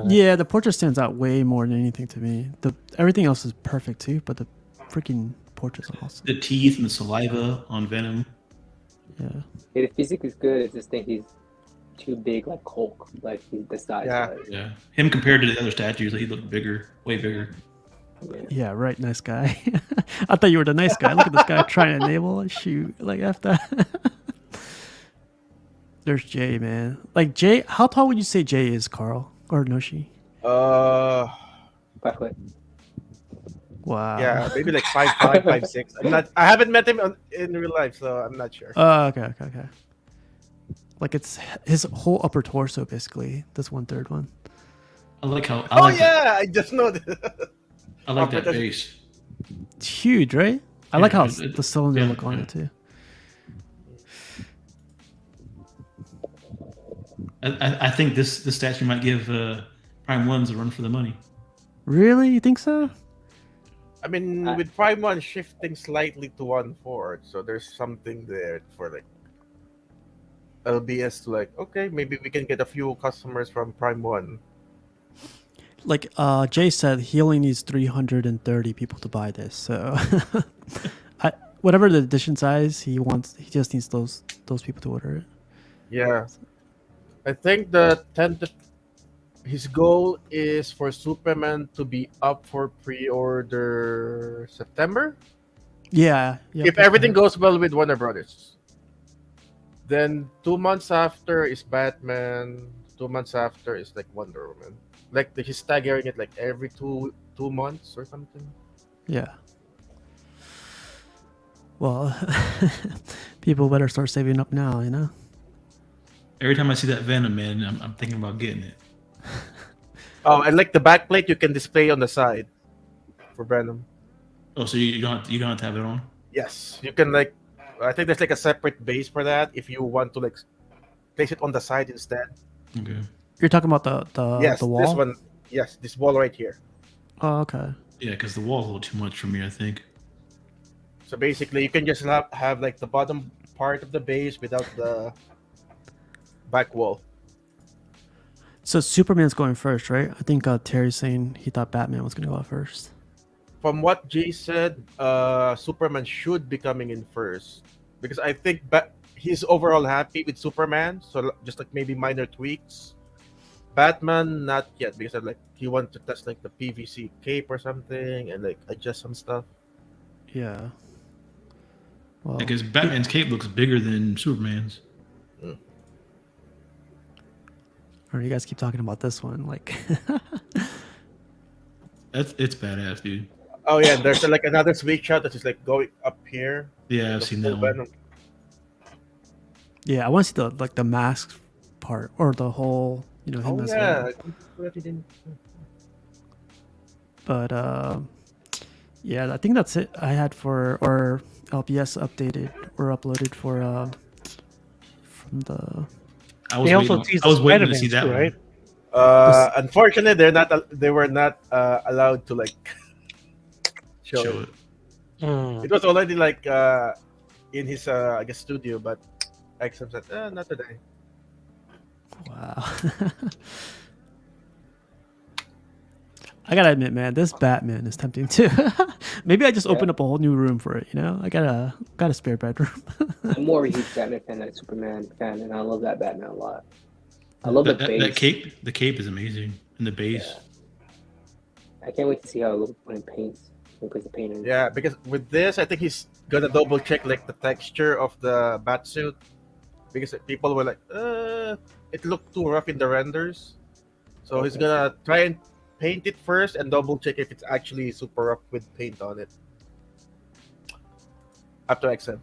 Yeah, the portrait stands out way more than anything to me. Everything else is perfect too, but the freaking portrait's awesome.
The teeth and the saliva on Venom.
Yeah.
Yeah, the physique is good. I just think he's too big, like Hulk, like he's the size.
Yeah.
Yeah, him compared to the other statues, he looked bigger, way bigger.
Yeah, right. Nice guy. I thought you were the nice guy. Look at this guy trying to enable. Shoot, like after. There's Jay, man. Like Jay, how tall would you say Jay is, Carl or Noshi?
5 foot.
Wow.
Yeah, maybe like 5'5", 5'6". I haven't met him in real life, so I'm not sure.
Okay. Like it's his whole upper torso, basically. This 1/3 one.
I like how.
Oh yeah, I just know that.
I like that base.
It's huge, right? I like
Yeah,
how
it-
the cylinder
yeah,
look on
yeah.
it too.
I think this statue might give Prime Ones a run for the money.
Really? You think so?
I mean, with Prime 1 shifting slightly to 1/4, so there's something there for like LBS to like, okay, maybe we can get a few customers from Prime 1.
Like Jay said, he only needs 330 people to buy this. So whatever the edition size he wants, he just needs those people to order it.
Yeah. I think the his goal is for Superman to be up for pre-order September.
Yeah. Yep,
If
that's
everything
correct.
goes well with Warner Brothers. Then 2 months after is Batman. 2 months after is like Wonder Woman. Like he's staggering it like every two months or something.
Yeah. Well, people better start saving up now, you know?
Every time I see that Venom, man, I'm thinking about getting it.
Oh, and like the backplate you can display on the side for Venom.
Oh, so you don't have to have it on?
Yes, you can like. I think there's like a separate base for that if you want to like place it on the side instead.
Okay.
You're talking about
Yes,
the wall?
this one. Yes, this wall right here.
Oh, okay.
Yeah, because the wall's a little too much for me, I think.
So basically, you can just have like the bottom part of the base without the back wall.
So Superman's going first, right? I think Terry's saying he thought Batman was going to go out first.
From what Jay said, Superman should be coming in first because I think he's overall happy with Superman. So just like maybe minor tweaks. Batman not yet because like he wants to test like the PVC cape or something and like adjust some stuff.
Yeah. Well,
Because Batman's cape looks bigger than Superman's.
or you guys keep talking about this one, like.
It's badass, dude.
Oh yeah, there's like another sweet shot that is like going up here.
Yeah, I've
The
seen
full
that one.
Venom.
Yeah, I want to see the mask part or the whole, him
Oh
as
yeah.
Venom. But yeah, I think that's it. I had for or LPS updated or uploaded for from the.
I was
They also
waiting,
teased
I was waiting to
Spider-Man
see that
too,
one.
right?
Unfortunately, they were not allowed to like show
Show
it.
it.
It was already like in his I guess studio, but XM said not today.
Wow. I gotta admit, man, this Batman is tempting too. Maybe I just opened up a whole new room for it. I got a spare bedroom.
I'm more of a huge Batman fan than a Superman fan, and I love that Batman a lot. I love the base.
That cape. The cape is amazing, and the base.
I can't wait to see how it looks when it paints. When he puts the paint in.
Yeah, because with this, I think he's gonna double check like the texture of the bat suit because people were like, it looked too rough in the renders. So he's gonna try and paint it first and double check if it's actually super rough with paint on it. After XM.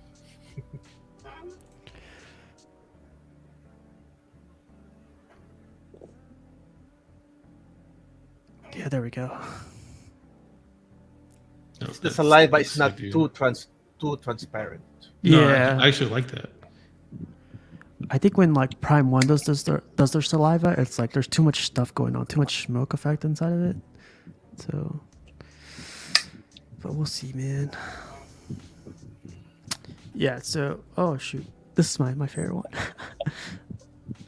Yeah, there we go.
The saliva is
That's
not
sick, dude.
too transparent.
No,
Yeah,
I actually like that.
I think when like Prime One does their saliva, it's like there's too much stuff going on, too much smoke effect inside of it. So, but we'll see, man. Yeah. So, oh shoot, this is my favorite one.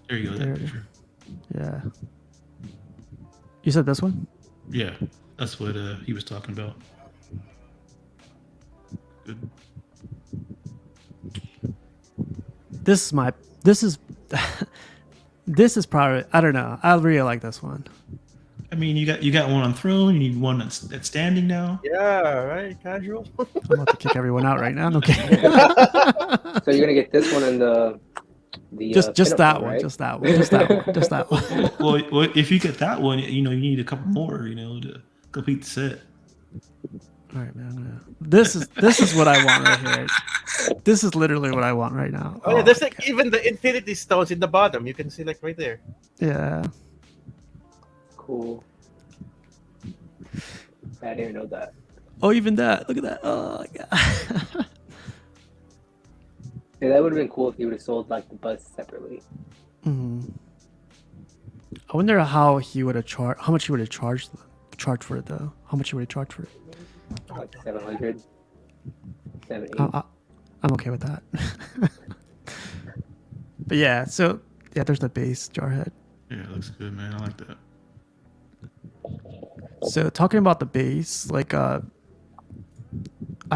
There you go.
There
That
it is.
picture.
Yeah. You said this one?
Yeah, that's what he was talking about. Good.
This is this is probably, I don't know. I really like this one.
I mean, you got one on throne. You need one that's standing now.
Yeah, right. Casual.
I'm about to kick everyone out right now. No kidding.
So you're gonna get this one and the
just
pinup
that one,
right?
just that one, just that one, just that one.
Well, if you get that one, you need a couple more, to complete the set.
All right, man. This is what I want right here. This is literally what I want right now.
Oh yeah, there's like even the Infinity Stones in the bottom. You can see like right there.
Yeah.
Cool. I didn't know that.
Oh, even that. Look at that. Oh my god.
Yeah, that would have been cool if he would have sold like the bus separately.
I wonder how he would have charged. How much he would have charged for it though. How much he would have charged for it.
Like 700, 780.
I'm okay with that. But yeah, so yeah, there's the base Jarhead.
Yeah, it looks good, man. I like that.
So talking about the base, like I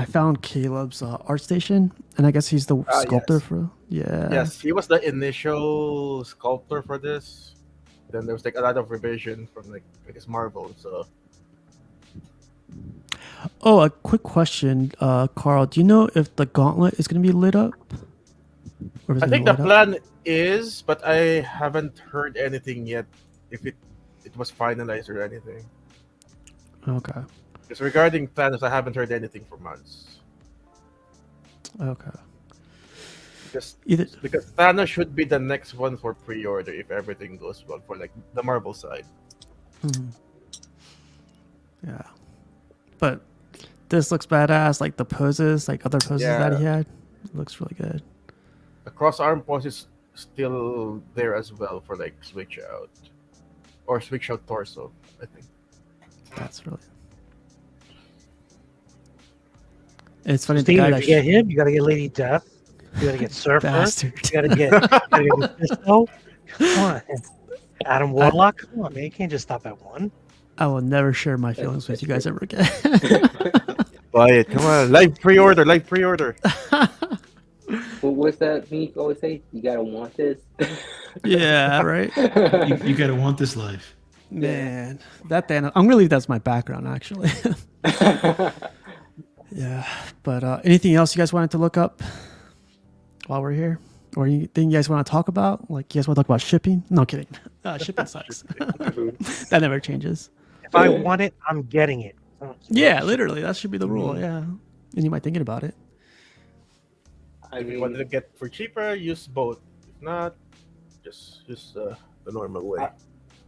found Caleb's art station, and I guess he's the sculptor
yes.
for. Yeah.
Yes, he was the initial sculptor for this. Then there was like a lot of revision from like I guess Marvel. So
Oh, a quick question, Carl. Do you know if the gauntlet is going to be lit up? Or is
I
it
think the
gonna light up?
plan is, but I haven't heard anything yet. If it was finalized or anything.
Okay.
Because regarding Thanos, I haven't heard anything for months.
Okay.
Because
Either.
because Thanos should be the next one for pre-order if everything goes well for like the Marvel side.
Mhm. Yeah. But this looks badass. Like the poses, like other poses that he
Yeah.
had, looks really good.
The cross arm pose is still there as well for like switch out or switch out torso. I think.
That's really. It's funny. The
Steve,
guy
if
that
you get him, you gotta get Lady Death. You gotta get Surfer.
bastard.
You gotta get Mephisto. Come on. Adam Warlock. Come on, man. You can't just stop at one.
I will never share my feelings with you guys ever again.
Buy it. Come on. Live pre-order. Live pre-order.
What's that meme you always say? You gotta want this.
Yeah, right.
You gotta want this life.
Man, that Thanos. I'm gonna leave that as my background, actually. Yeah, but anything else you guys wanted to look up while we're here, or anything you guys want to talk about? Like, you guys want to talk about shipping? No, kidding. Shipping sucks. That never changes.
If I want it, I'm getting it.
Yeah, literally, that should be the rule. Yeah, and you might thinking about it.
I
If you wanted to
mean,
get for cheaper, use both. If not, just use the normal way.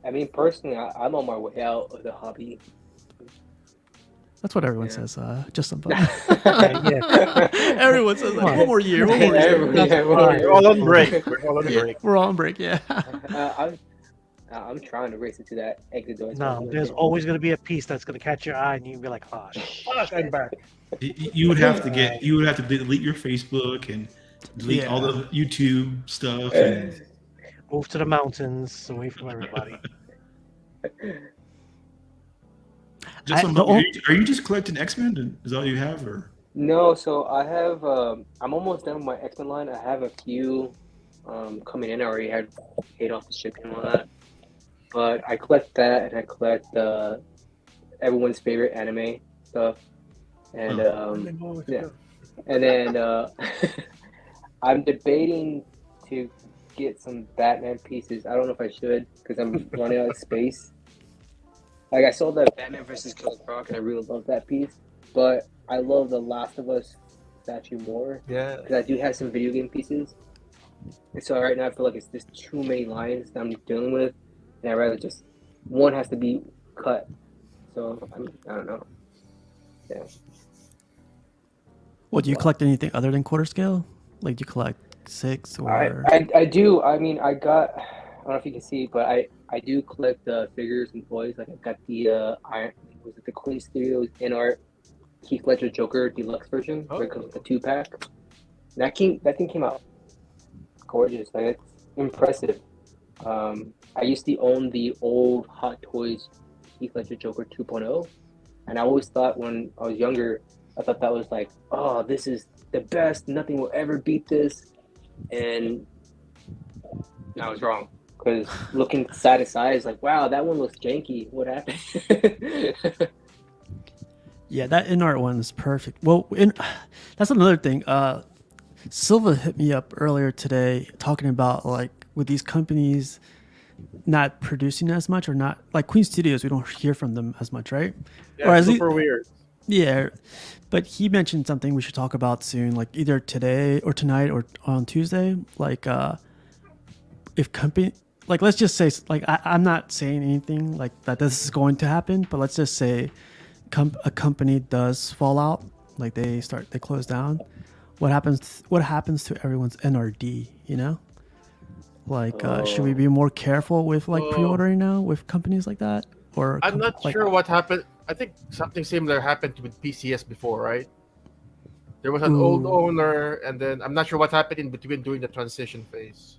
I mean, personally, I'm on my way out of the hobby.
That's what everyone
Yeah.
says. Just somebody.
Yeah.
Everyone says that.
Come on.
One more year. One more year.
We're all on break. We're all on
Yeah,
break.
we're all on break. Yeah.
I'm trying to race into that exit door.
No, there's always gonna be a piece that's gonna catch your eye, and you can be like, "Oh,
Fuck, I'm back.
You would have to delete your Facebook and delete all the YouTube stuff. And
move to the mountains, away from everybody."
just
the
are you just collecting X-Men? Is that all you have, or?
No, so I have. I'm almost done with my X-Men line. I have a few coming in. I already had paid off the shipping and all that. But I collect that, and I collect everyone's favorite anime stuff, and yeah, and then I'm debating to get some Batman pieces. I don't know if I should because I'm running out of space. Like I saw the Batman versus Killer Croc, and I really love that piece. But I love the Last of Us statue more
Yeah.
because I do have some video game pieces. And so right now I feel like it's just too many lines that I'm dealing with, and I'd rather just one has to be cut. So I don't know. Yeah.
Well, do you collect anything other than quarter scale? Like, do you collect 6 or?
I do. I mean, I don't know if you can see, but I do collect figures and toys. Like I got the was it the Queen Studios in art Heath Ledger Joker Deluxe version, where it comes with a 2-pack. That thing came out gorgeous. Like it's impressive. I used to own the old Hot Toys Heath Ledger Joker 2.0, and I always thought when I was younger, I thought that was like, oh, this is the best. Nothing will ever beat this. And I was wrong. Because looking side to side is like, wow, that one looks janky. What happened?
Yeah, that in-art one is perfect. Well, that's another thing. Silva hit me up earlier today talking about like with these companies not producing as much or not like Queen Studios, we don't hear from them as much, right?
Yeah,
or
super weird.
Yeah, but he mentioned something we should talk about soon, like either today or tonight or on Tuesday. Like, if company, like let's just say, like I'm not saying anything like that this is going to happen, but let's just say a company does fall out, like they close down. What happens to everyone's NRD? You know, like should we be more careful with like pre-ordering now with companies like that? Or
I'm not sure what happened. I think something similar happened with PCS before, right? There was an old owner, and then I'm not sure what happened in between during the transition phase.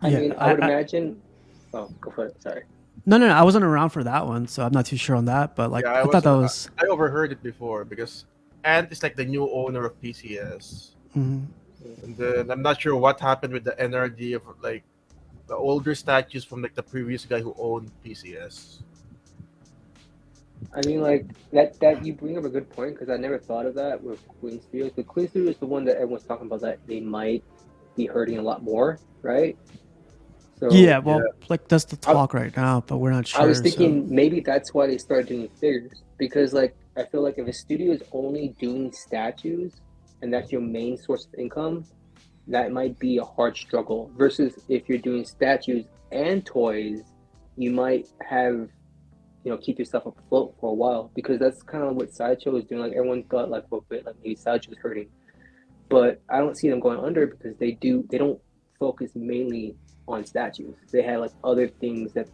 I mean, I would imagine. Oh, go for it. Sorry.
No, I wasn't around for that one, so I'm not too sure on that. But like, I thought that was.
I overheard it before because Ant is like the new owner of PCS,
Mhm.
and then I'm not sure what happened with the NRD of like the older statues from like the previous guy who owned PCS.
I mean, like that you bring up a good point because I never thought of that with Queen Studios. But Queen Studios is the one that everyone's talking about that they might be hurting a lot more, right? So
Yeah, well, like that's the talk right now, but we're not sure.
I was
so-
thinking maybe that's why they started doing figures because, like, I feel like if a studio is only doing statues and that's your main source of income, that might be a hard struggle. Versus if you're doing statues and toys, you might have keep yourself afloat for a while because that's kind of what Sideshow is doing. Like everyone thought like for a bit like maybe Sideshow's hurting, but I don't see them going under because they don't focus mainly on statues. They have like other things that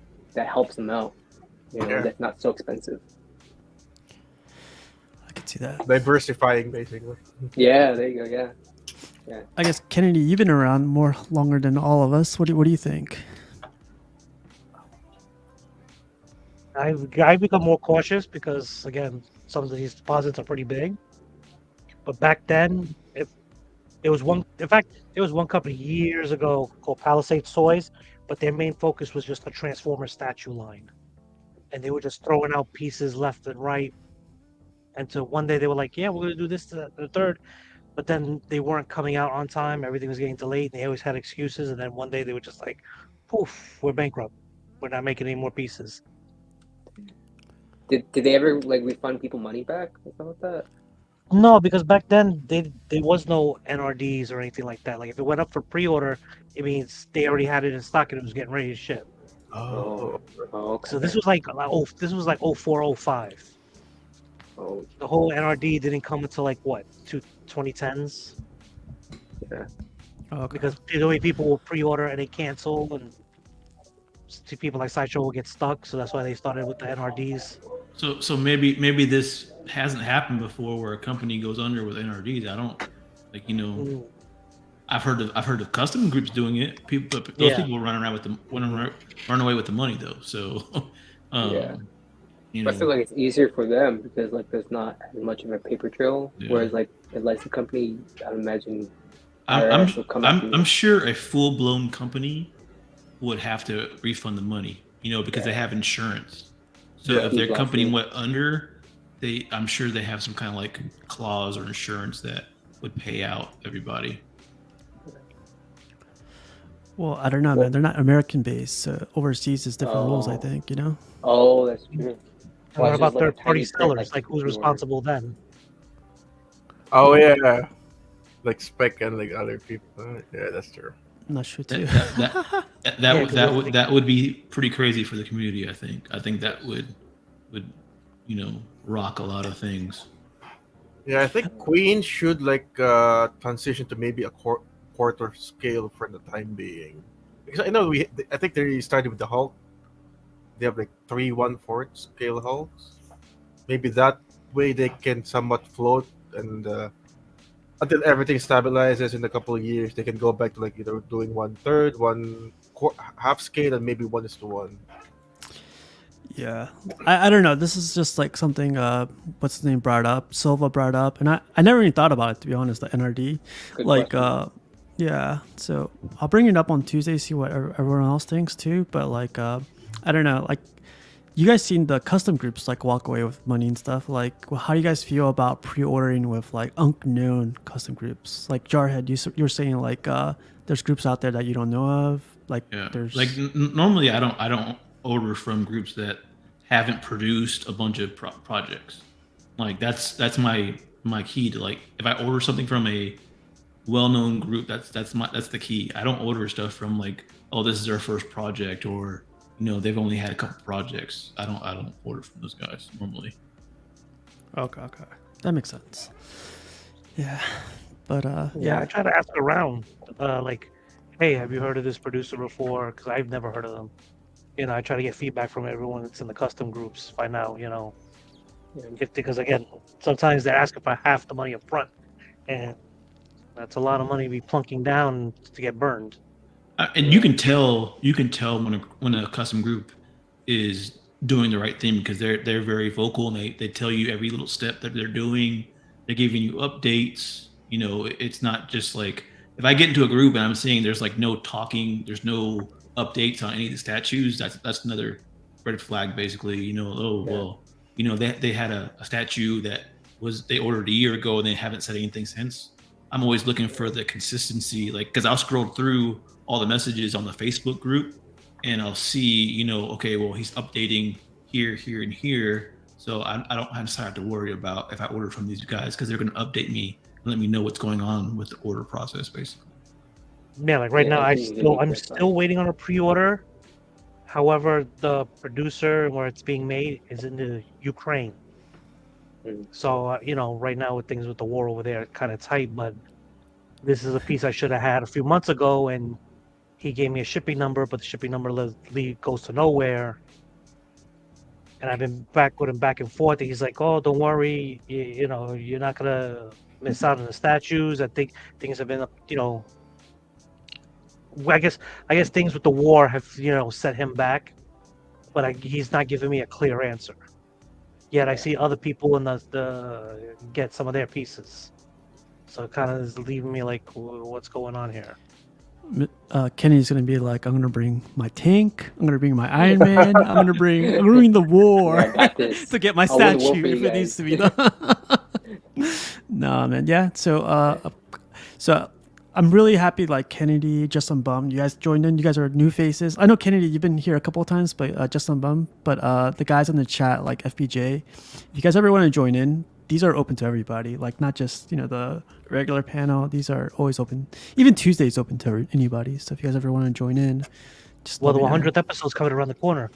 helps them out. That's not so expensive.
I could see that.
Diversifying, basically.
Yeah, there you go. Yeah.
I guess Kennedy, you've been around more longer than all of us. What do you think?
I've become more cautious because again, some of these deposits are pretty big. But back then, if there was one, in fact, there was one company years ago called Palisade Toys, but their main focus was just a Transformer statue line, and they were just throwing out pieces left and right. And so one day they were like, "Yeah, we're gonna do this, to the third," but then they weren't coming out on time. Everything was getting delayed. And they always had excuses, and then one day they were just like, "Poof, we're bankrupt. We're not making any more pieces."
Did they ever like refund people money back or something like that?
No, because back then there was no NRDs or anything like that. Like if it went up for pre-order, it means they already had it in stock and it was getting ready to ship.
Oh,
Okay.
So this was like 04, 05.
Oh,
The whole NRD didn't come until like what 2010s
yeah.
Okay.
because the way people will pre-order and they cancel and see people like Sideshow will get stuck. So that's why they started with the NRDs.
So maybe this hasn't happened before where a company goes under with NRDs. I don't
Mm.
I've heard of custom groups doing it. Those people run around with run away with the money though. So
Yeah.
you know,
I feel like it's easier for them because like there's not as much of a paper trail.
Yeah.
Whereas like a licensed company, I would imagine
I'm
IRS will come after you.
I'm sure a full blown company would have to refund the money, because they have insurance. So
Yeah.
if their
Exactly.
company went under, I'm sure they have some kind of like clause or insurance that would pay out everybody.
Well, I don't know, man. They're not American based. So overseas is different rules, I
Oh.
think.
Oh, that's true.
And
Well,
what
it's
about
just like a
third-party
tiny print,
sellers? Like who's
pre-order.
responsible then?
Oh yeah, like Spec and like other people. Yeah, that's true.
I'm not sure too.
That would be pretty crazy for the community. I think that would rock a lot of things.
Yeah, I think Queen should like transition to maybe a quarter scale for the time being. Because I know I think they started with the Hulk. They have like 3 1/4 scale Hulks. Maybe that way they can somewhat float and until everything stabilizes in a couple of years, they can go back to like either doing 1/3, half scale, and maybe 1:1.
Yeah, I don't know. This is just like something. What's his name brought up? Silva brought up, and I never even thought about it, to be honest. The NRD,
Good
like
question.
yeah. So I'll bring it up on Tuesday, see what everyone else thinks too. But like I don't know. Like you guys seen the custom groups like walk away with money and stuff. Like how do you guys feel about pre-ordering with like unknown custom groups? Like Jarhead, you're saying like there's groups out there that you don't know of. Like there's
like normally I don't order from groups that haven't produced a bunch of projects. Like that's my key to, like, if I order something from a well-known group, that's the key. I don't order stuff from like, oh, this is their first project, or they've only had a couple projects. I don't order from those guys normally.
okay, that makes sense. Yeah, but
Yeah, I try to ask around, like, hey, have you heard of this producer before? Because I've never heard of them. I try to get feedback from everyone that's in the custom groups. Find out, because again, sometimes they're asking for half the money up front, and that's a lot of money to be plunking down to get burned.
And you can tell when a custom group is doing the right thing because they're very vocal and they tell you every little step that they're doing. They're giving you updates. It's not just like if I get into a group and I'm seeing there's like no talking, there's no updates on any of the statues, that's another red flag, basically. Oh well, they had a statue that they ordered a year ago and they haven't said anything since. I'm always looking for the consistency, like, because I'll scroll through all the messages on the Facebook group and I'll see, okay, well, he's updating here, here, and here. So I don't have to worry about if I order from these guys, because they're going to update me and let me know what's going on with the order process, basically.
Yeah, like right now,
everything
I'm
is
still waiting on a pre-order. However, the producer where it's being made is in the Ukraine. So, right now with things with the war over there, kind of tight, but this is a piece I should have had a few months ago, and he gave me a shipping number, but the shipping number goes to nowhere. And I've been back with him back and forth. And he's like, "Oh, don't worry, you're not gonna miss out on the statues. I think things have been, I guess things with the war have, set him back, but he's not giving me a clear answer. Yet I see other people in the get some of their pieces, so it kind of is leaving me like, what's going on here?
Kenny's gonna be like, I'm gonna bring my tank, I'm gonna bring my Iron Man, I'm gonna bring the war
Yeah, I got this.
to get my
I'll win the war
statue
for you
if it
guys.
needs to be done. Nah, man. Yeah. So I'm really happy. Like Kennedy, Just on Bum, you guys joined in. You guys are new faces. I know Kennedy, you've been here a couple of times, but Just on Bum. But the guys in the chat, like FBJ, if you guys ever want to join in, these are open to everybody. Like not just the regular panel. These are always open. Even Tuesday's open to anybody. So if you guys ever want to join in, just
Well, the
let me know.
100th episode's coming around the corner.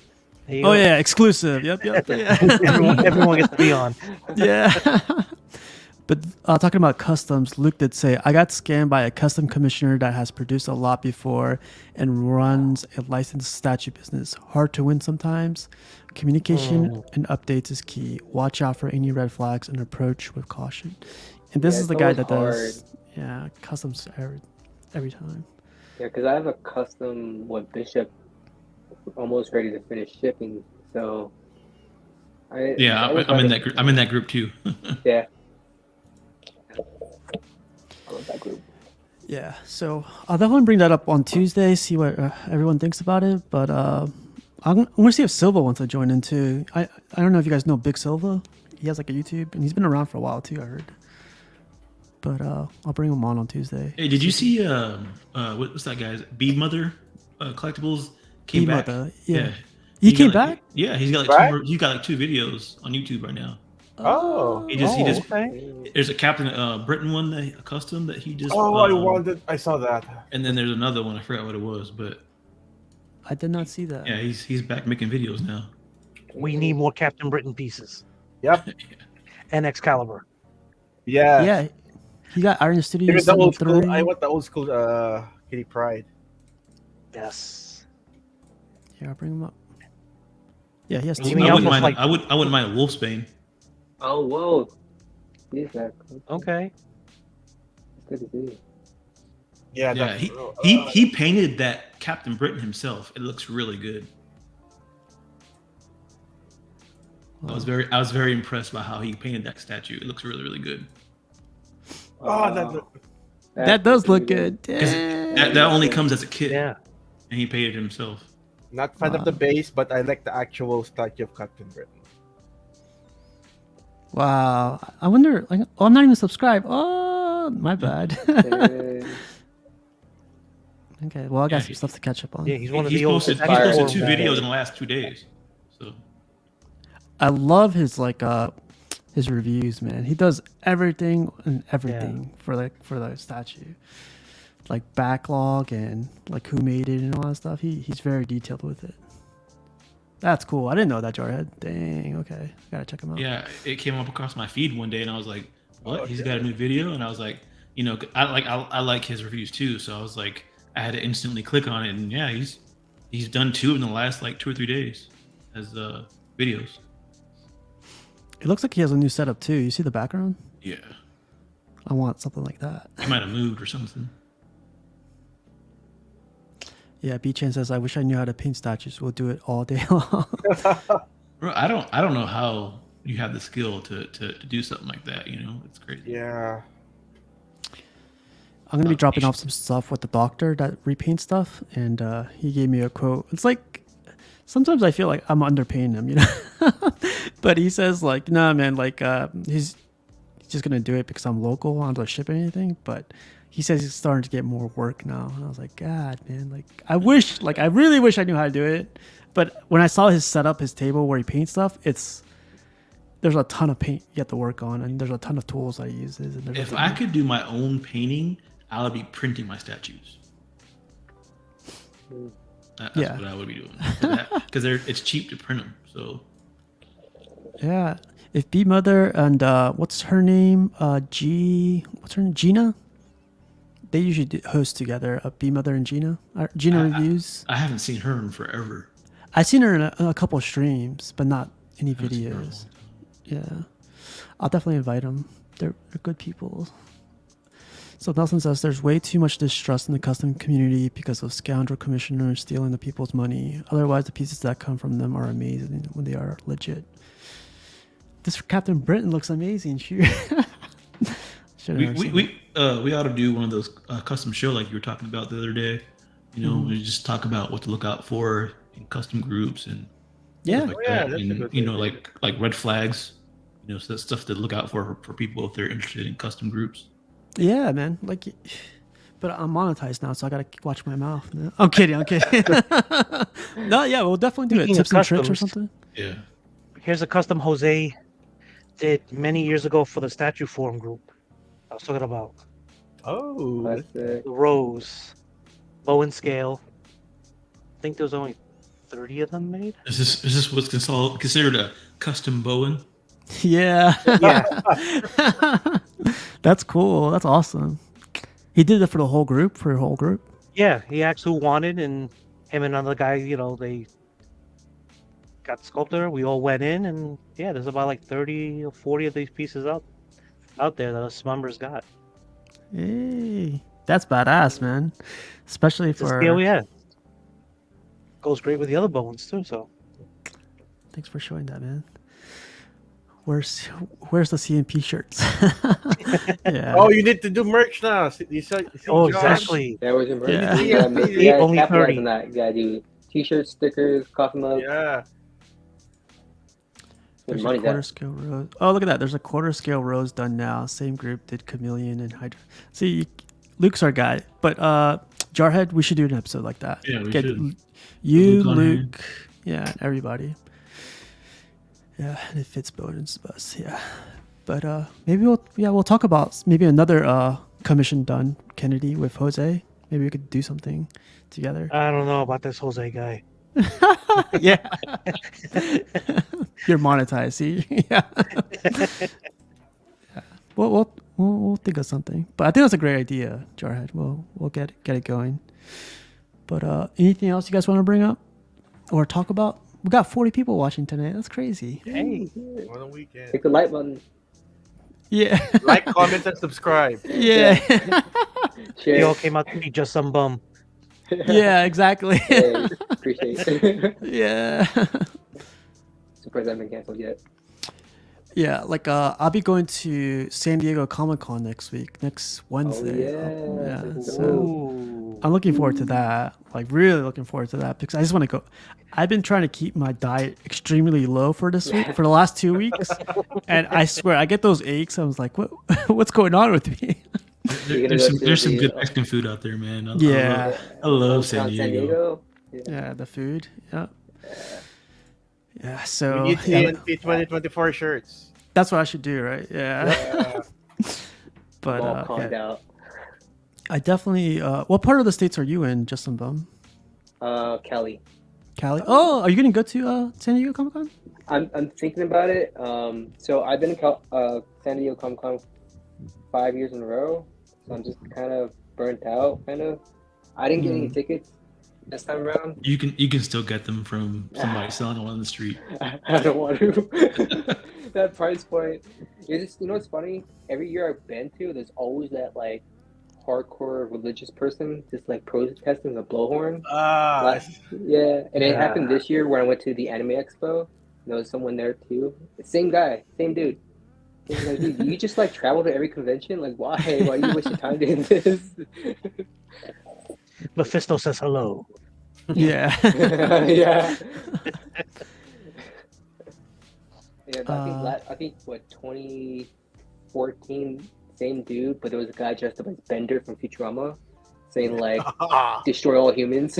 There you
Oh
go.
yeah, exclusive. Yep. Yeah.
everyone gets to be on.
Yeah. But talking about customs, Luke did say, I got scammed by a custom commissioner that has produced a lot before and runs a licensed statue business. Hard to win sometimes. Communication and updates is key. Watch out for any red flags and approach with caution. And this
Yeah,
is the
it's
guy
always
that does customs every time.
Yeah, because I have a custom Bishop almost ready to finish shipping. So I'm
in that group. I'm in that group too.
Yeah. I love that group.
Yeah, so I'll definitely bring that up on Tuesday, see what everyone thinks about it. But I'm going to see if Silva wants to join in too. I don't know if you guys know Big Silva. He has like a YouTube, and he's been around for a while too, I heard. But I'll bring him on Tuesday.
Hey, did you see what's that guy's Bee Mother Collectibles came back?
Mother, yeah. He came back?
Yeah, he's got
Right?
like 2 videos on YouTube right now.
Oh.
He just
Okay.
there's a Captain Britain one, a custom that he just
I saw that.
and then there's another one, I forgot what it was, but
I did not see that.
yeah, he's back making videos now.
We need more Captain Britain pieces
Yep.
and Excalibur.
Yeah.
Yeah, he got Iron Studio.
Even the old school.
3.
I want the old school Kitty Pride.
Yes.
Here, I'll bring him up. Yeah, he has
I
Give
two.
me
wouldn't
almost
mind.
like-
I wouldn't mind a Wolfsbane.
Oh, whoa. He's back.
Okay.
It's good to see.
Yeah.
Yeah,
that's-
he painted that Captain Britain himself. It looks really good. I was very impressed by how he painted that statue. It looks really, really good.
That does look good.
'Cause
Damn.
that only comes as a kit,
Yeah.
and he painted it himself.
Not fan of the base, but I like the actual statue of Captain Britain.
Wow. I wonder, like, oh, I'm not even subscribed. Oh, my bad. Okay, well, I got
Yeah,
some stuff to catch up on.
Yeah, he's one of
He's
the old.
posted
Fire
2
Emblem.
videos in the last 2 days. So
I love his his reviews, man. He does everything for the statue, like backlog and like who made it and all that stuff. He's very detailed with it. That's cool. I didn't know that, Jarhead. Dang. Okay, gotta check him out.
yeah, it came up across my feed one day, and I was like, "What?
Oh,
He's
yeah.
got a new video?" And I was like, I like his reviews too. So I was like, I had to instantly click on it, and yeah, he's done 2 in the last like 2 or 3 days as videos.
It looks like he has a new setup too. You see the background?
Yeah,
I want something like that.
he might have moved or something.
Yeah, B-Chan says, I wish I knew how to paint statues. We'll do it all day long.
Bro, I don't know how you have the skill to do something like that. It's crazy.
Yeah.
I'm gonna be dropping off some stuff with the doctor that repaints stuff, and he gave me a quote. It's like sometimes I feel like I'm underpaying him, you know. But he says like, nah, man, like he's just gonna do it because I'm local. I don't have to ship anything. But he says he's starting to get more work now, and I was like, God, man, like I really wish I knew how to do it. But when I saw his setup, his table where he paints stuff, there's a ton of paint you have to work on, and there's a ton of tools that he uses. And
If I could do my own painting, I would be printing my statues. That's what I would be doing. Because it's cheap to print them. So
yeah, if B Mother and what's her name? Gina? They usually host together. B Mother and Gina. Gina reviews.
I haven't seen her in forever.
I've seen her in a couple streams, but not any videos. Yeah, I'll definitely invite them. They're good people. So Nelson says there's way too much distrust in the custom community because of scoundrel commissioners stealing the people's money. Otherwise, the pieces that come from them are amazing when they are legit. This Captain Britain looks amazing. Shoot.
We ought to do one of those custom show like you were talking about the other day. You know, we just talk about what to look out for in custom groups and stuff like that. And you know, like red flags. You know, so that's stuff to look out for people if they're interested in custom groups.
Yeah, man. Like, but I'm monetized now, so I gotta watch my mouth. Man. I'm kidding. No, yeah, we'll definitely do it. Tips and tricks or something.
Yeah.
Here's a custom Jose did many years ago for the statue form group. I was talking about.
Oh,
The rose, bow and scale. I think there was only 30 of them made.
Is this what's considered a custom Bowen?
Yeah. That's cool. That's awesome. He did it for the whole group, for your whole group?
Yeah, he asked who wanted, and him and another guy, you know, they got the sculptor. We all went in, and yeah, there's about like 30 or 40 of these pieces out there that us members got.
Hey, that's badass, man. Especially
The
for...
scale, yeah. Goes great with the other bones, too, so.
Thanks for showing that, man. Where's the CMP shirts? Yeah.
Oh, you need to do merch now. You said,
Oh,
Josh?
exactly.
That was your
Yeah.
yeah,
Only
capitalize
30.
on that. You gotta do t-shirts, stickers, coffee mugs.
Yeah.
There's a
Money's
quarter
out.
scale rose. Oh, look at that. There's a quarter scale rose done now. Same group did Chameleon and Hydra. See, Luke's our guy. But Jarhead, we should do an episode like that.
Yeah, we
Get
should.
you,
Luke on
Luke, yeah, and everybody. Yeah, and it fits Bowden's bus. Yeah. But maybe we'll talk about maybe another commission done, Kennedy, with Jose. Maybe we could do something together.
I don't know about this Jose guy.
Yeah. You're monetized, see? Yeah. Yeah. We'll think of something. But I think that's a great idea, Jarhead. We'll get it going. But anything else you guys want to bring up or talk about? We got 40 people watching tonight. That's crazy.
Hey.
On the weekend.
Click the like button.
Yeah.
Like, comment, and subscribe.
Yeah.
They all
Share.
came out to be just some bum.
Yeah, exactly.
Hey, appreciate it.
Yeah.
Surprised I haven't canceled yet.
Yeah, like I'll be going to San Diego Comic-Con next Wednesday.
yeah.
Yeah.
So-
So
Ooh.
I'm looking forward to that. Like really looking forward to that because I just want to go. I've been trying to keep my diet extremely low for this week, for the last 2 weeks, and I swear I get those aches. I was like, what's going on with me?
There's some good Mexican food out there, man.
Yeah.
I love San
Downtown
Diego.
Yeah, the food. Yeah. Yeah.
We
So
need
yeah,
TNT 2024 shirts.
that's what I should do, right? Yeah. But
all calmed
yeah.
out.
I definitely. What part of the states are you in, Justin Bum?
Kelly.
Cali. Oh, are you gonna go to San Diego Comic Con?
I'm thinking about it. So I've been in San Diego Comic Con 5 years in a row. So I'm just kind of burnt out. Kind of. I didn't get any tickets this time around.
You can still get them from somebody selling them on the street.
I don't want to. That price point. It's just, what's funny? Every year I've been to, there's always that like hardcore religious person just like protesting the blowhorn. Yeah, and it happened this year when I went to the Anime Expo. There was someone there too. Same guy, same dude. Yeah, like, dude, you just like travel to every convention. Like, why? Why you waste your time doing this?
Mephisto says hello.
Yeah.
Yeah. Yeah, but I think what 2014, same dude, but there was a guy dressed up as Bender from Futurama, saying like destroy all humans.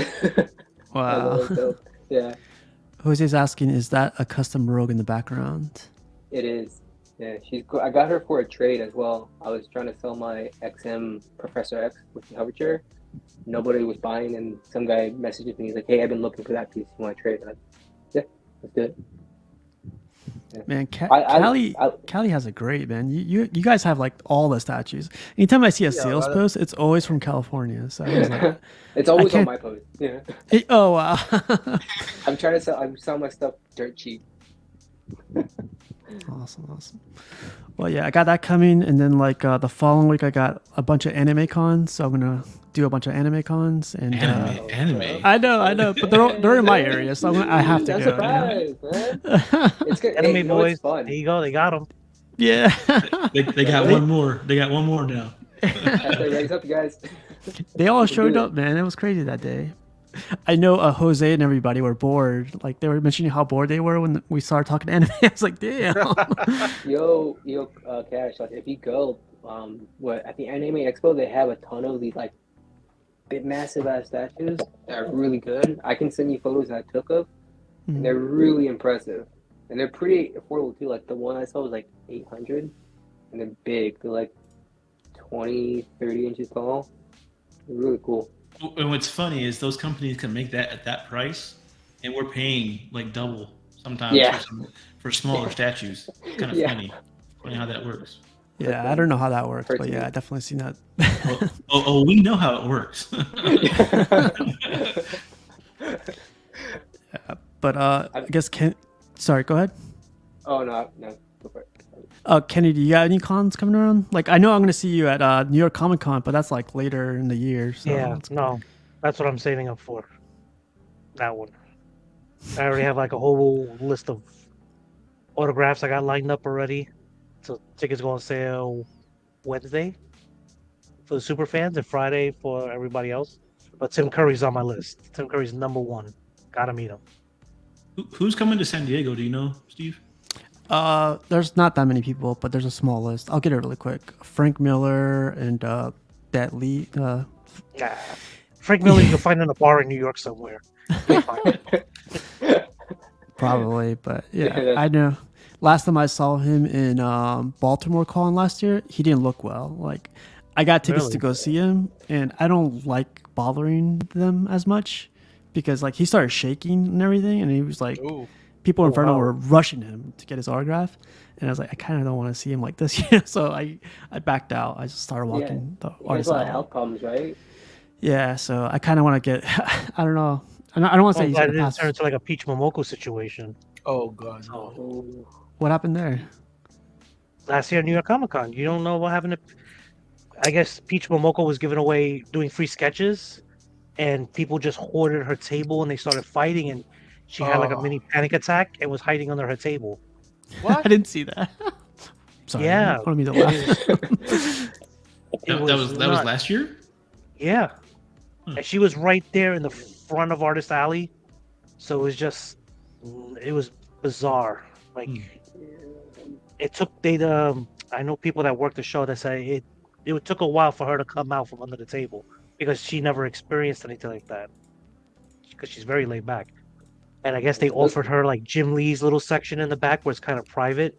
Wow.
That was dope. Yeah,
Jose's asking, is that a custom rogue in the background?
it is. Yeah, she's cool. I got her for a trade as well. I was trying to sell my XM Professor X with the hover chair. Nobody was buying, and some guy messages me. He's like, "Hey, I've been looking for that piece. You want to trade?" I'm like, yeah, let's do it. Yeah.
Man,
I-
Callie has a great, man. You guys have like all the statues. Anytime I see a sales post, it's always from California. So I was like,
It's always on
can't-
my post. Yeah,
oh wow.
I'm trying to sell. I'm selling my stuff dirt cheap.
Awesome. Well, yeah, I got that coming, and then like the following week, I got a bunch of anime cons. So I'm gonna do a bunch of anime cons, and
Anime.
I know, but they're in my area, so I have to
Not
go.
surprised, man. It's good.
Anime
Hey, you know,
boys.
it's fun.
There you go. They got them.
Yeah.
They got one more. They got one more now.
That's right. Raise up, you guys.
They all showed
do it.
up, man. It was crazy that day. I know Jose and everybody were bored. Like they were mentioning how bored they were when we started talking anime. I was like, damn.
Yo, Cash. Like, if you go, at the Anime Expo, they have a ton of these like big, massive ass statues that are really good. I can send you photos that I took of, and they're really impressive, and they're pretty affordable too. Like the one I saw was like 800, and they're big. They're like 20, 30 inches tall. They're really cool.
And what's funny is those companies can make that at that price, and we're paying like double sometimes
Yeah.
for smaller statues. It's kind of
Yeah.
funny how that works.
Yeah, I don't know how that works, but yeah,
Personally.
I definitely seen that.
We know how it works.
But I guess sorry, go ahead.
Oh no, go for it.
Kenny, do you got any cons coming around? Like, I know I'm gonna see you at New York Comic Con, but that's like later in the year. So
Yeah,
it's-
no, that's what I'm saving up for. That one. I already have like a whole list of autographs I got lined up already. So tickets go on sale Wednesday for the super fans and Friday for everybody else. But Tim Curry's on my list. Tim Curry's number one. Gotta meet him.
Who's coming to San Diego? Do you know, Steve?
There's not that many people, but there's a small list. I'll get it really quick. Frank Miller and that Lee.
Nah. Frank Miller you can find in a bar in New York somewhere. You'll find him.
Probably, but yeah,
that's-
I know. Last time I saw him in Baltimore Con last year, he didn't look well. Like, I got tickets
Really?
to go see him, and I don't like bothering them as much because like he started shaking and everything, and he was like,
Ooh.
people in front of him
wow.
were rushing him to get his autograph, and I was like, I kind of don't want to see him like this, so I backed out. I just started walking the
He has
artist
a lot of
aisle.
health problems, right?
Yeah, so I kind of want to get. I don't know. I don't want to say
I'm
he's
glad it
gonna
didn't
pass.
turn into like a Peach Momoko situation.
Oh god.
So
Oh,
What happened there?
last year at New York Comic Con, you don't know what happened to. I guess Peach Momoko was giving away doing free sketches, and people just hoarded her table and they started fighting, and she had like a
Oh.
mini panic attack and was hiding under her table.
What?
I didn't see that. Sorry,
Yeah.
I don't mean to laugh.
It
That was
nuts.
last year.
Yeah.
Hmm.
And she was right there in the front of Artist Alley. So it was bizarre. Like, it took, I know people that work the show that say it took a while for her to come out from under the table because she never experienced anything like that. Because she's very laid back. And I guess they offered her like Jim Lee's little section in the back where it's kind of private.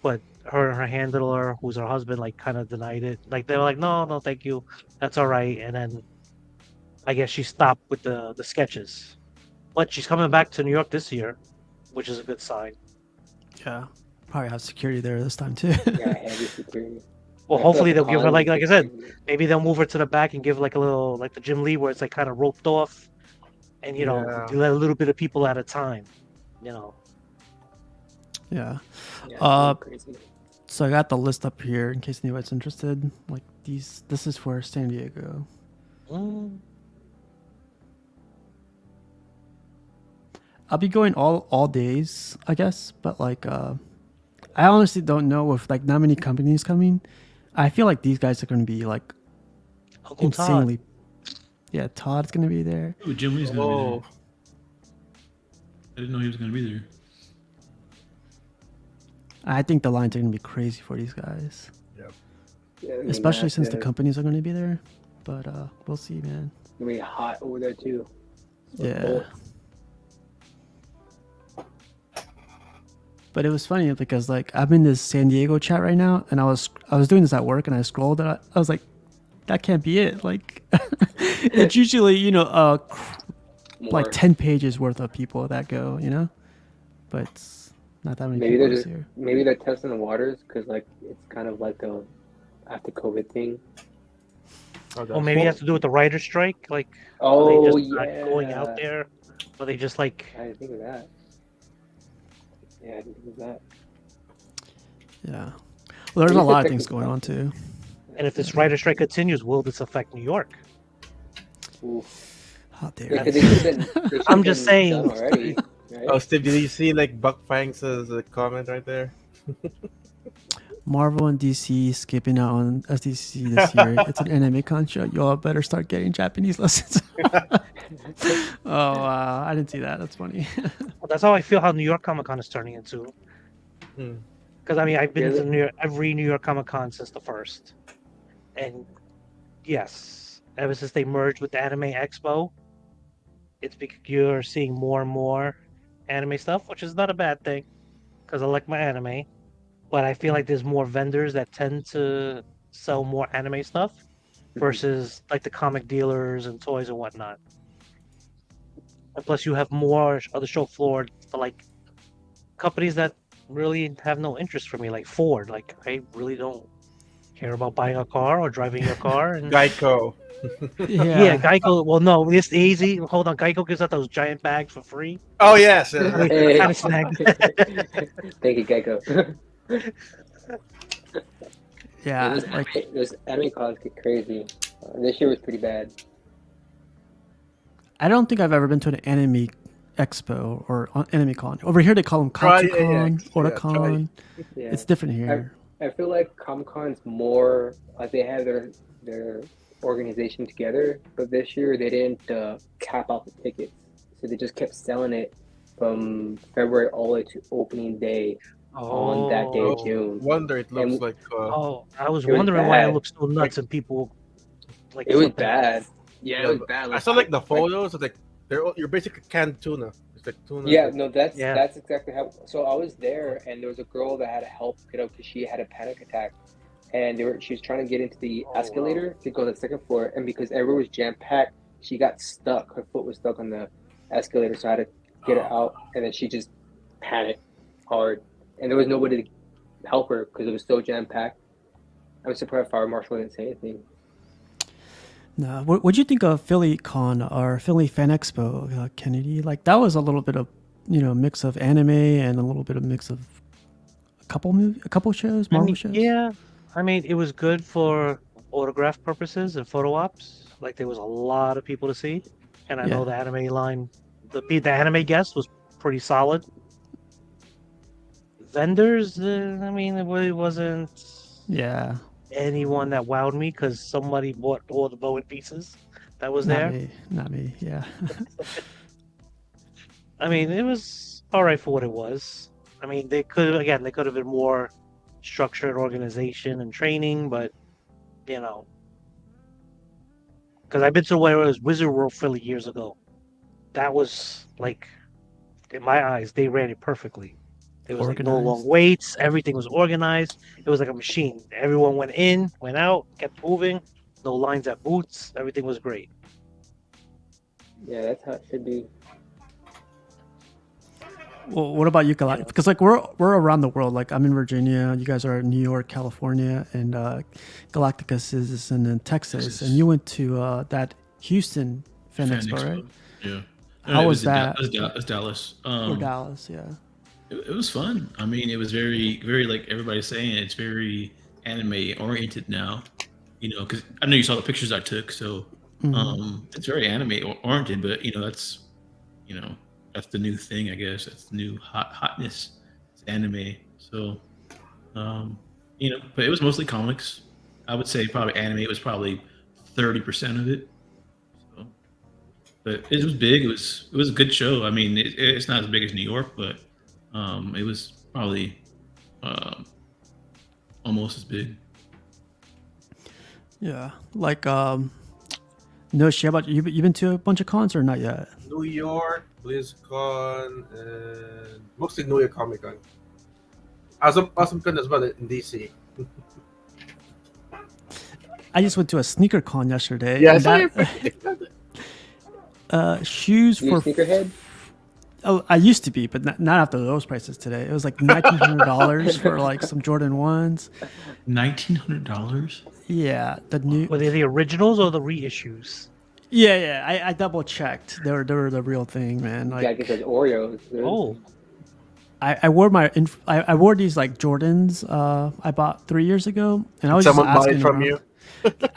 But her and her handler, who's her husband, like kind of denied it. Like they were like, no, thank you. That's all right. And then I guess she stopped with the sketches. But she's coming back to New York this year, which is a good sign.
Yeah, probably have security there this time too.
yeah, heavy security.
Well,
I feel
hopefully
like
they'll give her
Con
like I said,
is-
maybe they'll move her to the back and give like a little like the Jim Lee where it's like kind of roped off, and you know
Yeah.
you let a little bit of people at a time. You know,
Yeah.
Yeah,
Uh,
crazy.
So I got the list up here in case anybody's interested. Like this is for San Diego.
Mm,
I'll be going all days, I guess. But like, I honestly don't know with like not many companies coming. I feel like these guys are going to be like
Uncle Todd.
insanely. Yeah, Todd's going to be there.
Ooh, Jim Lee's gonna be there.
Oh,
I didn't know he was gonna be there.
I think the lines are going to be crazy for these guys,
Yeah, it'll be
especially since the
massive.
companies are going to be there. But we'll see, man.
It'll be hot over there too. So
Yeah.
cold.
But it was funny because like I'm in this San Diego chat right now, and I was doing this at work, and I scrolled, and I was like, that can't be it. Like, it's usually like
More.
10 pages worth of people that go, but it's not that many
Maybe
people
they're
this
just,
year.
maybe they're testing the waters because like it's kind of like a after COVID thing.
Or maybe it has to do with the writer strike. Like, are
Oh
they just not going out
yeah,
there? Or they just like,
I didn't think of that. Yeah, I didn't think of that.
Yeah. Well, there's a
Maybe
lot of
it's
things going on too.
and if this writer strike continues, will this affect New York?
Ooh.
How dare
Yeah, 'cause
you.
they should've been
I'm just
done
saying.
already, right?
oh, Steve, did you see like Buck Fangs' comment right there?
Marvel and DC skipping out on SDC this year. It's an anime con show. Y'all better start getting Japanese lessons. Oh, wow. I didn't see that. That's funny.
Well, that's how I feel how New York Comic Con is turning into.
Hmm.
Because I mean, I've been
Really?
to every New York Comic Con since the first, and yes, ever since they merged with the Anime Expo, it's because you're seeing more and more anime stuff, which is not a bad thing, because I like my anime. But I feel like there's more vendors that tend to sell more anime stuff versus like the comic dealers and toys and whatnot. And plus, you have more on the show floor for like companies that really have no interest for me, like Ford. Like I really don't care about buying a car or driving your car. And
Geico.
yeah, Geico. Well, no, it's easy. Hold on, Geico gives out those giant bags for free.
Oh yes.
I mean,
Hey.
kind of snagged.
Thank you, Geico.
Yeah. Like,
Those anime cons get crazy. This year was pretty bad.
I don't think I've ever been to an anime expo or anime con. Over here, they call them
Try
Katsucon,
AX, yeah,
Otakon.
Yeah,
It's different here.
I feel like Comic Con's more like they have their organization together, but this year they didn't cap out the tickets, so they just kept selling it from February all the way to opening day on that day of
Oh,
June.
Wonder it looks
And-
like.
oh, I was
It was
wondering why it
bad.
looks so nuts and people like
It was
flipping
bad.
off.
Yeah, it was bad.
I saw like the photos. It's like you're basically canned tuna. It's like tuna.
Yeah, no, that's
Yeah.
that's exactly how. So I was there, and there was a girl that had to help get up because she had a panic attack, and she was trying to get into the
Oh, wow.
escalator to go to the second floor, and because everywhere was jam packed, she got stuck. Her foot was stuck on the escalator, so I had to get her out, and then she just panicked hard, and there was nobody to help her because it was so jam packed. I was surprised Fire Marshal didn't say anything.
No, what'd you think of Philly Con or Philly Fan Expo, Kennedy? Like that was a little bit of mix of anime and a little bit of mix of a couple shows,
I
Marvel
mean,
shows.
yeah, I mean, it was good for autograph purposes and photo ops. Like there was a lot of people to see, and I know
Yeah.
the anime line, the anime guest was pretty solid. Vendors, I mean, it really wasn't
Yeah,
anyone that wowed me because somebody bought all the Bowen pieces that was
not
there.
me, not me. Yeah,
I mean, it was all right for what it was. I mean, they could have been more structured organization and training, but because I've been to where it was Wizard World Philly years ago. That was like, in my eyes, they ran it perfectly. There was like no long
Organized.
waits. Everything was organized. It was like a machine. Everyone went in, went out, kept moving. No lines at booths. Everything was great.
Yeah, that's how it should be.
Well, what about you, Galacticus? Because like we're around the world. Like I'm in Virginia, you guys are in New York, California, and Galacticus is in Texas. And you went to that Houston Fan Expo, right?
Yeah.
How
it
was
in
that?
It was Dallas.
Or Dallas, yeah.
It was fun. I mean, it was very, very like everybody's saying. It's very anime oriented now. Because I know you saw the pictures I took, so it's very anime oriented. But that's that's the new thing, I guess. That's the new hotness. It's anime. So But it was mostly comics. I would say probably anime was probably 30% of it. So, but it was big. It was a good show. I mean, it's not as big as New York, but it was probably um, almost as big.
Yeah, like no shit about you. You been to a bunch of cons or not yet?
New York, BlizzCon, and mostly New York Comic Con. Awesome Con as well in DC.
I just went to a sneaker con yesterday.
Yeah, I
and
saw
that, shoes
You a
for
sneakerhead?
Oh, I used to be, but not after those prices today. It was like $1,900 for like some Jordan ones.
$1,900.
Yeah, the new.
Were they the originals or the reissues?
Yeah. I double checked. They were the real thing, man.
Yeah, I
Like
guess it's Oreos. Dude.
Oh,
I wore I wore these like Jordans. I bought 3 years ago, and I was
Someone
just
buy
asking
it from
around.
you.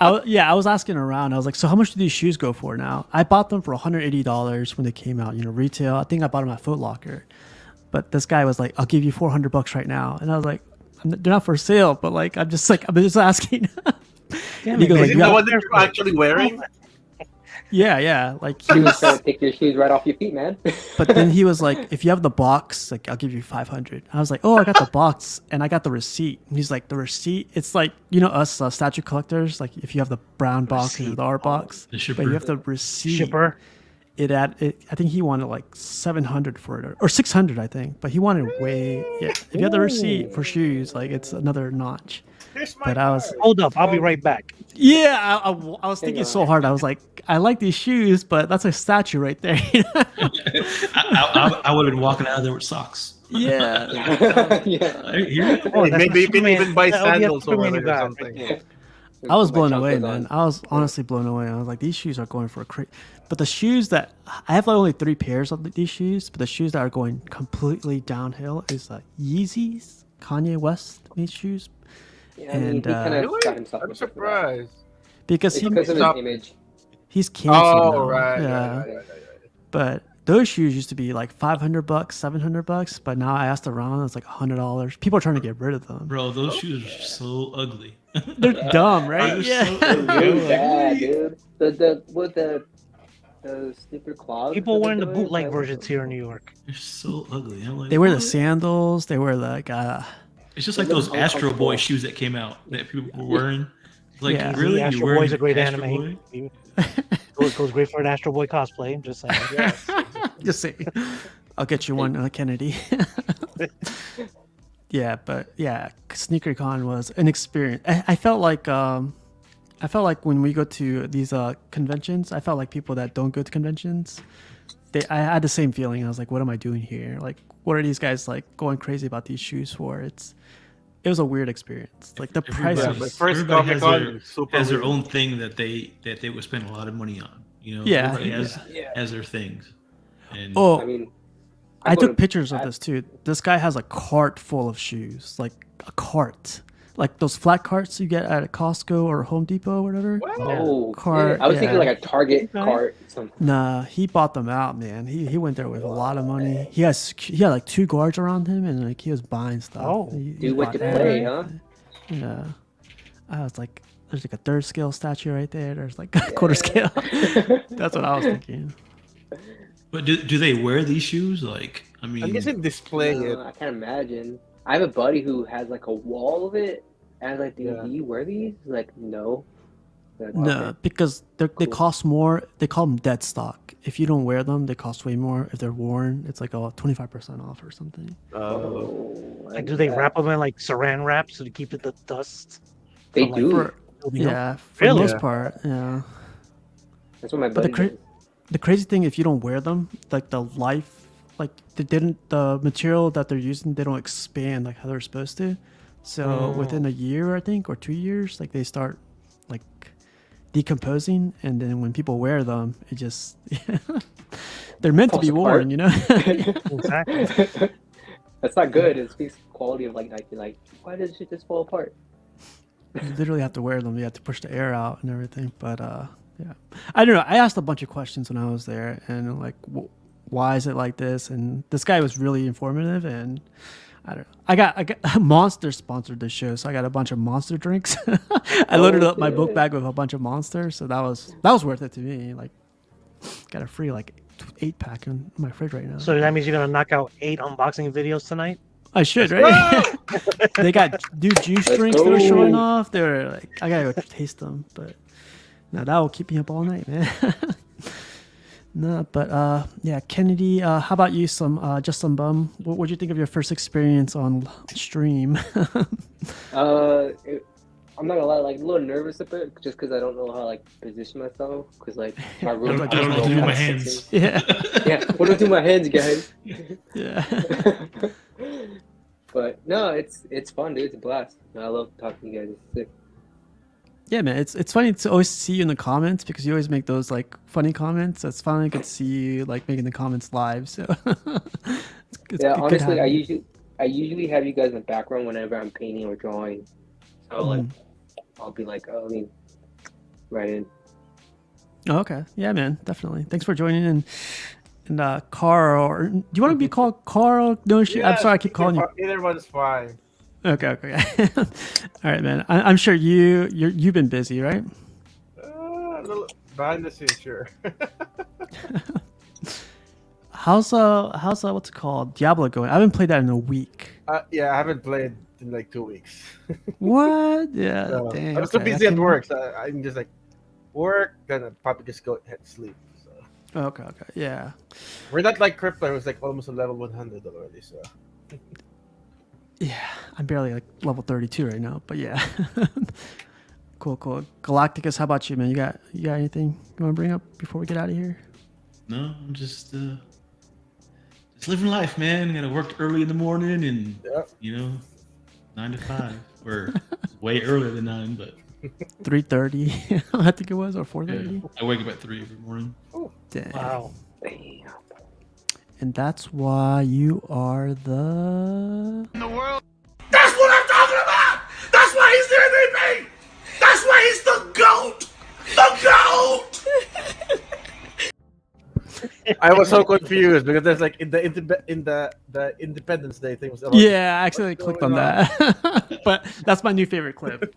I was asking around. I was like, so how much do these shoes go for now? I bought them for $180 when they came out. Retail. I think I bought them at Foot Locker, but this guy was like, I'll give you $400 right now, and I was like, they're not for sale, but like I'm just asking.
damn
He goes
man.
like,
Is it
yeah.
the one that you're actually wearing?
Yeah. Like he
He was
was,
trying to take your shoes right off your feet, man.
but then he was like, if you have the box, like I'll give you 500. I was like, oh, I got the box and I got the receipt. And he's like, the receipt. It's like us statue collectors. Like if you have the brown box or
Receipt.
the art box,
The
but
shipper.
you have the receipt.
Shipper.
I think he wanted like 700 for it or 600, I think. But he wanted way. Yeah, if you have the receipt for shoes, like it's another notch.
Here's my
But I was,
Hold up, I'll be right back.
yeah, I was thinking
on.
so hard. I was like, I like these shoes, but that's a statue right there.
I would have been walking out of there with socks.
Yeah.
Yeah.
Here you go.
Oh,
Hey,
that's
maybe
the
you can
Superman-
even buy
that'll be a
sandals over
Superman
there
you
or
got.
something.
Yeah.
I was
Put my
blown away,
chanclas
man.
on.
I was honestly blown away. I was like, these shoes are going for a crazy. But the shoes that I have like only 3 pairs of these shoes, but the shoes that are going completely downhill is Yeezys, Kanye West made shoes,
Yeah, I mean,
And,
he kind of
Really?
got himself.
I'm
into that.
surprised.
because
It's
he
because of
Stop.
his image.
he's canceled
Oh,
now.
right.
Yeah.
Right.
But those shoes used to be like $500, $700, but now I asked around, it's like $100. People are trying to get rid of them.
Bro, those shoes are so ugly.
They're dumb, right?
They're
Yeah.
so
They're
ugly.
really
Like,
bad, dude. The slipper clogs.
People
that
wearing the
they're doing,
bootleg
like,
versions here in New York.
they're so ugly. I'm like,
They wear the
what?
sandals. They wear like
It's just
They
like
look
those Astro
uncomfortable.
Boy shoes that came out that people were wearing. Like,
Yeah.
really?
Astro
You're wearing
Boy's a great
Astro
anime.
Boy?
Goes great for an Astro Boy cosplay. I'm just saying.
just say, I'll get you one, Kennedy. Yeah, but yeah, SneakerCon was an experience. I felt like when we go to these conventions, I felt like people that don't go to conventions, I had the same feeling. I was like, what am I doing here? Like, what are these guys like going crazy about these shoes for? It was a weird experience. Like the
Everybody-
Yeah,
prices.
my first
everybody has
Comic-Con
their-
was super
has their
weird.
own thing that they would spend a lot of money on.
Yeah.
Everybody has
Yeah.
their things. And
Oh,
I mean,
I
go
took
to-
pictures of
I-
this too. This guy has a cart full of shoes, like a cart, like those flat carts you get at Costco or Home Depot or whatever.
Oh,
Cart,
yeah. I was thinking
yeah.
like a Target
Okay.
cart. Something.
Nah, he bought them out, man. He went there with a lot of money. He had like 2 guards around him, and like he was buying stuff.
Oh.
He
Do what you
bought
play,
everything.
huh?
Yeah. I was like, there's like a 3rd scale statue right there. There's like a quarter scale. That's what I was thinking.
but do they wear these shoes? Like, I mean,
I'm guessing displaying it.
I can't imagine. I have a buddy who has like a wall of it, and I was like,
Yeah.
do you wear these? He's like, no. Like,
No,
okay.
because they
Cool.
cost more. They call them dead stock. If you don't wear them, they cost way more. If they're worn, it's like 25% off or something.
Oh,
Like, do they wrap them in like saran wrap so to keep it the dust?
They
from, like,
do.
For,
building up?
yeah, for
Really?
the most
Yeah.
part, yeah.
That's what my
But the
buddy.
cra- the crazy thing, if you don't wear them, like the life, like the material that they're using, they don't expand like how they're supposed to. So within a year, I think, or 2 years, like they start like decomposing, and then when people wear them, it just they're meant to
Falls
be worn,
apart.
Exactly.
That's not good. It speaks quality of like Nike. Like, why does shit just fall apart?
You literally have to wear them. You have to push the air out and everything. But yeah, I don't know. I asked a bunch of questions when I was there, and like, why is it like this? And this guy was really informative, and I don't know. I got Monster sponsored the show, so I got a bunch of Monster drinks. I loaded up my book bag with a bunch of Monsters, so that was worth it to me. Like, got a free like 8-pack in my fridge right now.
So that means you're gonna knock out 8 unboxing videos tonight.
I should, right? They got new juice drinks that are showing off. They're like, I gotta go taste them, but now that will keep me up all night, man. No, but yeah, Kennedy. How about you? Just some bum. What would you think of your first experience on stream?
I'm not gonna lie, like a little nervous a bit, just because I don't know how like position myself, because like my room.
I don't know what to do with my hands.
Yeah.
Yeah, what do I do with my hands, guys?
Yeah.
But no, it's fun, dude. It's a blast. I love talking to you guys. It's sick.
Yeah, man. It's funny to always see you in the comments because you always make those like funny comments. It's finally good to see you like making the comments live. So it's
Yeah,
good
honestly,
having
I usually have you guys in the background whenever I'm painting or drawing. So like, I'll be like, oh, I mean, right in.
Oh, okay. Yeah, man. Definitely. Thanks for joining in. And Carl, do you want to be called Carl? No, I'm sorry, I keep calling you.
Either one's fine.
Okay. All right, man. I'm sure you've been busy, right?
A little behind the scenes, sure.
How's what's it called? Diablo going? I haven't played that in a week.
Yeah, I haven't played in like 2 weeks.
What? Yeah.
So,
Dang,
I was too
okay.
busy at work, so I'm just like work, then I'd probably just go head sleep. So
Okay. Yeah.
we're not like crypto. It was like almost a level 100 already. So
Yeah. I'm barely like level 32 right now, but yeah. Cool. Galacticus, how about you, man? You got anything you want to bring up before we get out of here?
No, I'm just living life, man. Gotta work early in the morning and
yeah.
9 to 5 or way earlier than 9, but
3:30, I think it was, or 4:30.
I wake up at 3 every morning.
Dang.
Wow.
Damn.
And that's why you are the.
That's what I'm talking about! That's why he's the MVP! That's why he's the GOAT! The GOAT!
I was so confused because there's like in the Independence Day thing was a lot.
Yeah, I accidentally clicked on that. But that's my new favorite clip.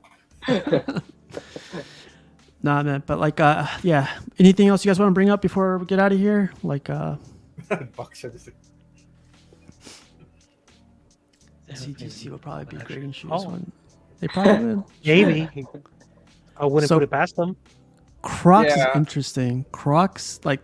Nah, man. But like, yeah. Anything else you guys want to bring up before we get out of here? Like,
Boxer. Just
CGC will probably be great in shoes.
Oh.
One. They probably would.
Maybe. I wouldn't
So-
put it past them.
Crocs is
Yeah.
interesting. Crocs, like,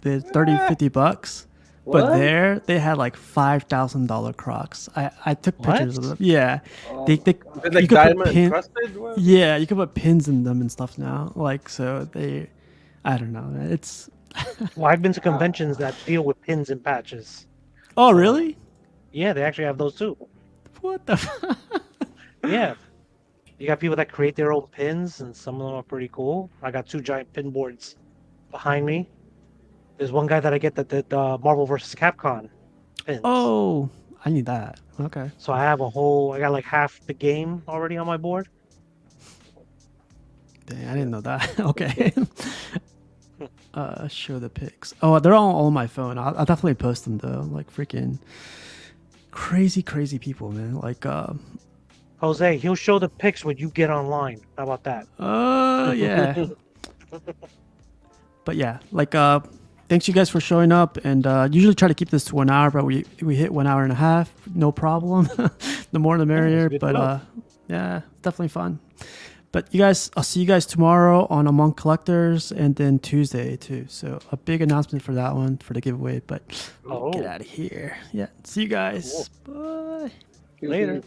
they're $30-$50.
What?
But there, they had like $5,000 Crocs. I took pictures of
What?
them. Yeah,
Oh,
they
is it
you
like
could put
diamond
pin-
encrusted? What?
yeah, you can put pins in them and stuff now. Like, so they, I don't know. It's
Well, I've been to conventions that deal with pins and patches.
oh really?
Yeah, they actually have those too.
What the? Fuck?
Yeah. You got people that create their own pins, and some of them are pretty cool. I got 2 giant pin boards behind me. There's one guy that I get that did Marvel vs. Capcom pins.
Oh, I need that. Okay.
So I got like half the game already on my board.
Dang, I didn't know that. Okay. Show the pics. Oh, they're all on my phone. I'll definitely post them though. Like freaking crazy people, man. Like
Jose, he'll show the pics when you get online. How about that?
yeah. But yeah, like thanks you guys for showing up, and usually try to keep this to 1 hour, but we hit 1 hour and a half, no problem. The more the merrier.
good to
But
know.
yeah, definitely fun. But you guys, I'll see you guys tomorrow on Among Collectors, and then Tuesday too. So a big announcement for that one for the giveaway. But we'll get
Oh.
out of here. Yeah, see you guys. Bye.
Later.